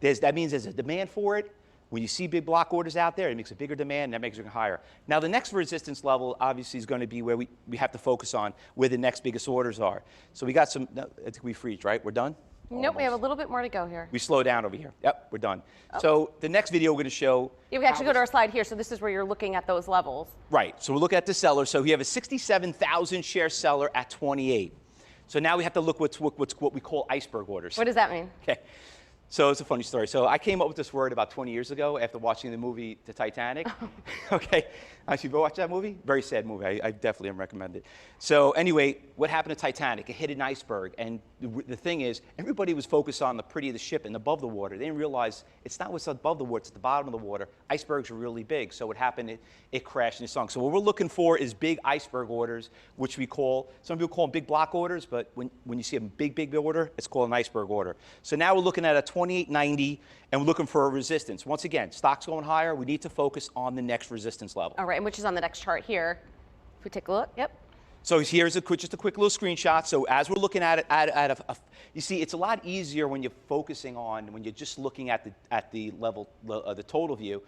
that means there's a demand for it. When you see big block orders out there, it makes a bigger demand, and that makes it higher. Now, the next resistance level, obviously, is going to be where we have to focus on, where the next biggest orders are. So we got some, I think we freeze, right? We're done? Nope, almost. We have a little bit more to go here. We slow down over here. Yep, we're done. Oh. So the next video we're going to show. Yeah, we actually go to our slide here. So this is where you're looking at those levels. Right. So we're looking at the seller. So we have a 67,000 share seller at 28. So now we have to look what we call iceberg orders. What does that mean? Okay. So it's a funny story. So I came up with this word about 20 years ago after watching the movie The Titanic. Okay. Actually, you ever watch that movie? Very sad movie. I definitely recommend it. So anyway, what happened to Titanic? It hit an iceberg. And the thing is, everybody was focused on the pretty of the ship and above the water. They didn't realize it's not what's above the water, it's at the bottom of the water. Icebergs are really big. So what happened, it crashed and it sunk. So what we're looking for is big iceberg orders, which we call, some people call them big block orders, but when you see a big order, it's called an iceberg order. So now we're looking at a 28.90, and we're looking for a resistance. Once again, stock's going higher, we need to focus on the next resistance level. All right, and which is on the next chart here. If we take a look, yep. So here's just a quick little screenshot. So as we're looking at it, you see, it's a lot easier when you're focusing on, when you're just looking at the level, the total view,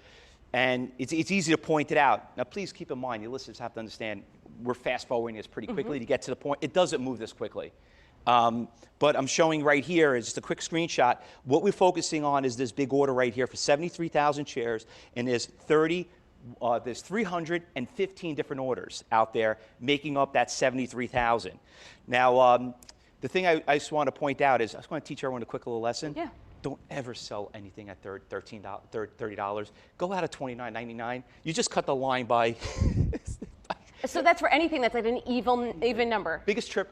and it's easy to point it out. Now, please keep in mind, your listeners have to understand, we're fast forwarding this pretty quickly to get to the point. It doesn't move this quickly. But I'm showing right here is just a quick screenshot. What we're focusing on is this big order right here for 73,000 shares, and there's 315 different orders out there making up that 73,000. Now, the thing I just want to point out is I just want to teach everyone a quick little lesson. Yeah. Don't ever sell anything at $30. Go out at $29.99. You just cut the line by. So that's for anything that's like an even number. Biggest trick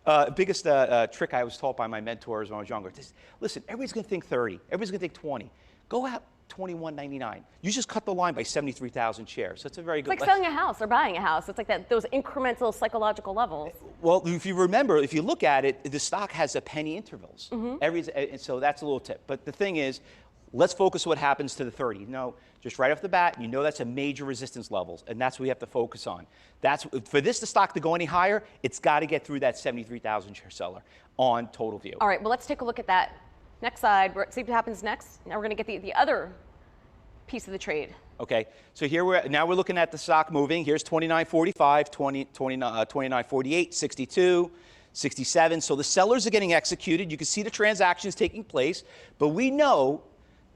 I was taught by my mentors when I was younger. Listen, everybody's going to think 30. Everybody's going to think 20. Go out $21.99. You just cut the line by 73,000 shares. That's a very good. It's like selling a house or buying a house. It's like those incremental psychological levels. Well, if you remember, if you look at it, the stock has a penny intervals. And so that's a little tip. But the thing is, let's focus what happens to the 30. No, just right off the bat, you know that's a major resistance levels, and that's what we have to focus on. For the stock to go any higher, it's got to get through that 73,000 share seller on total view. All right, well, let's take a look at that next slide. See what happens next. Now we're going to get the other piece of the trade. Okay, so now we're looking at the stock moving. Here's 29.45, 29.48, 62. 67. So the sellers are getting executed. You can see the transactions taking place, but we know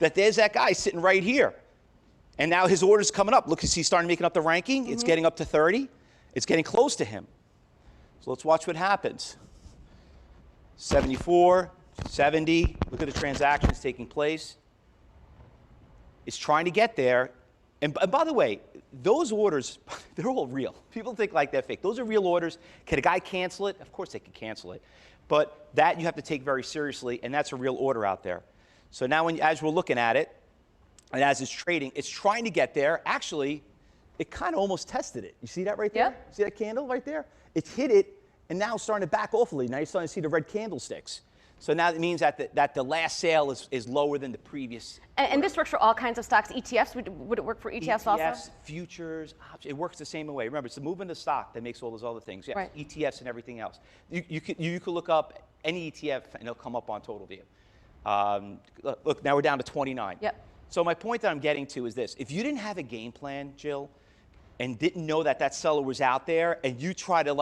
that there's that guy sitting right here. And now his order's coming up. Look, he's starting making up the ranking. It's getting up to 30. It's getting close to him. So let's watch what happens. 74, 70. Look at the transactions taking place. It's trying to get there. And by the way, those orders, they're all real. People think like they're fake. Those are real orders. Can a guy cancel it? Of course they can cancel it. But that you have to take very seriously, and that's a real order out there. So now as we're looking at it, and as it's trading, it's trying to get there. Actually, it kind of almost tested it. You see that right there? Yeah. See that candle right there? It hit it, and now it's starting to back off a little. Now you're starting to see the red candlesticks. So now it means that the last sale is lower than the previous. And this works for all kinds of stocks. ETFs, would it work for ETFs also? ETFs, futures, options. It works the same way. Remember, it's the movement of stock that makes all those other things. Yes, right. ETFs and everything else. You could look up any ETF, and it'll come up on total view. Look, now we're down to 29. Yep. So my point that I'm getting to is this. If you didn't have a game plan, Jill, and didn't know that seller was out there, and you try to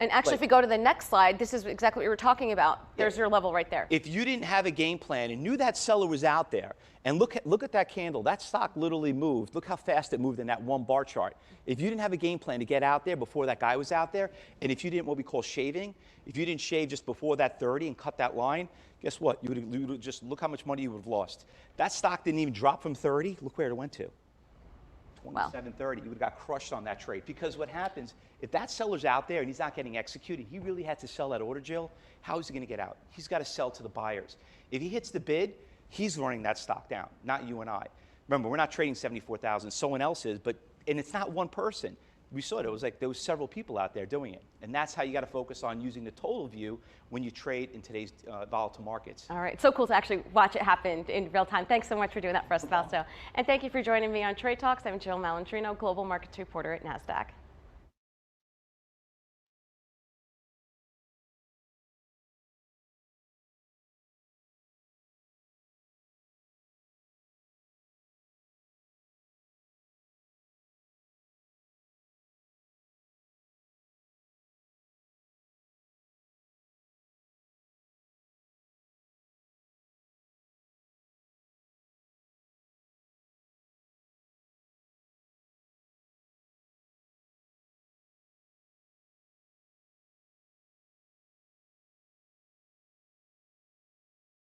And actually, if you go to the next slide, this is exactly what you were talking about. There's your level right there. If you didn't have a game plan and knew that seller was out there, and look at that candle, that stock literally moved. Look how fast it moved in that one bar chart. If you didn't have a game plan to get out there before that guy was out there, and if you didn't what we call shaving, if you didn't shave just before that 30 and cut that line, guess what? You would just look how much money you would have lost. That stock didn't even drop from 30. Look where it went to. 27.30. You would have got crushed on that trade. Because what happens, if that seller's out there and he's not getting executed, he really had to sell that order, Jill. How is he going to get out? He's got to sell to the buyers. If he hits the bid, he's running that stock down, not you and I. Remember, we're not trading 74,000. Someone else is, and it's not one person. We saw it. It was like there was several people out there doing it. And that's how you got to focus on using the total view when you trade in today's volatile markets. All right. So cool to actually watch it happen in real time. Thanks so much for doing that for us, Fausto. And thank you for joining me on Trade Talks. I'm Jill Malandrino, Global Markets Reporter at NASDAQ.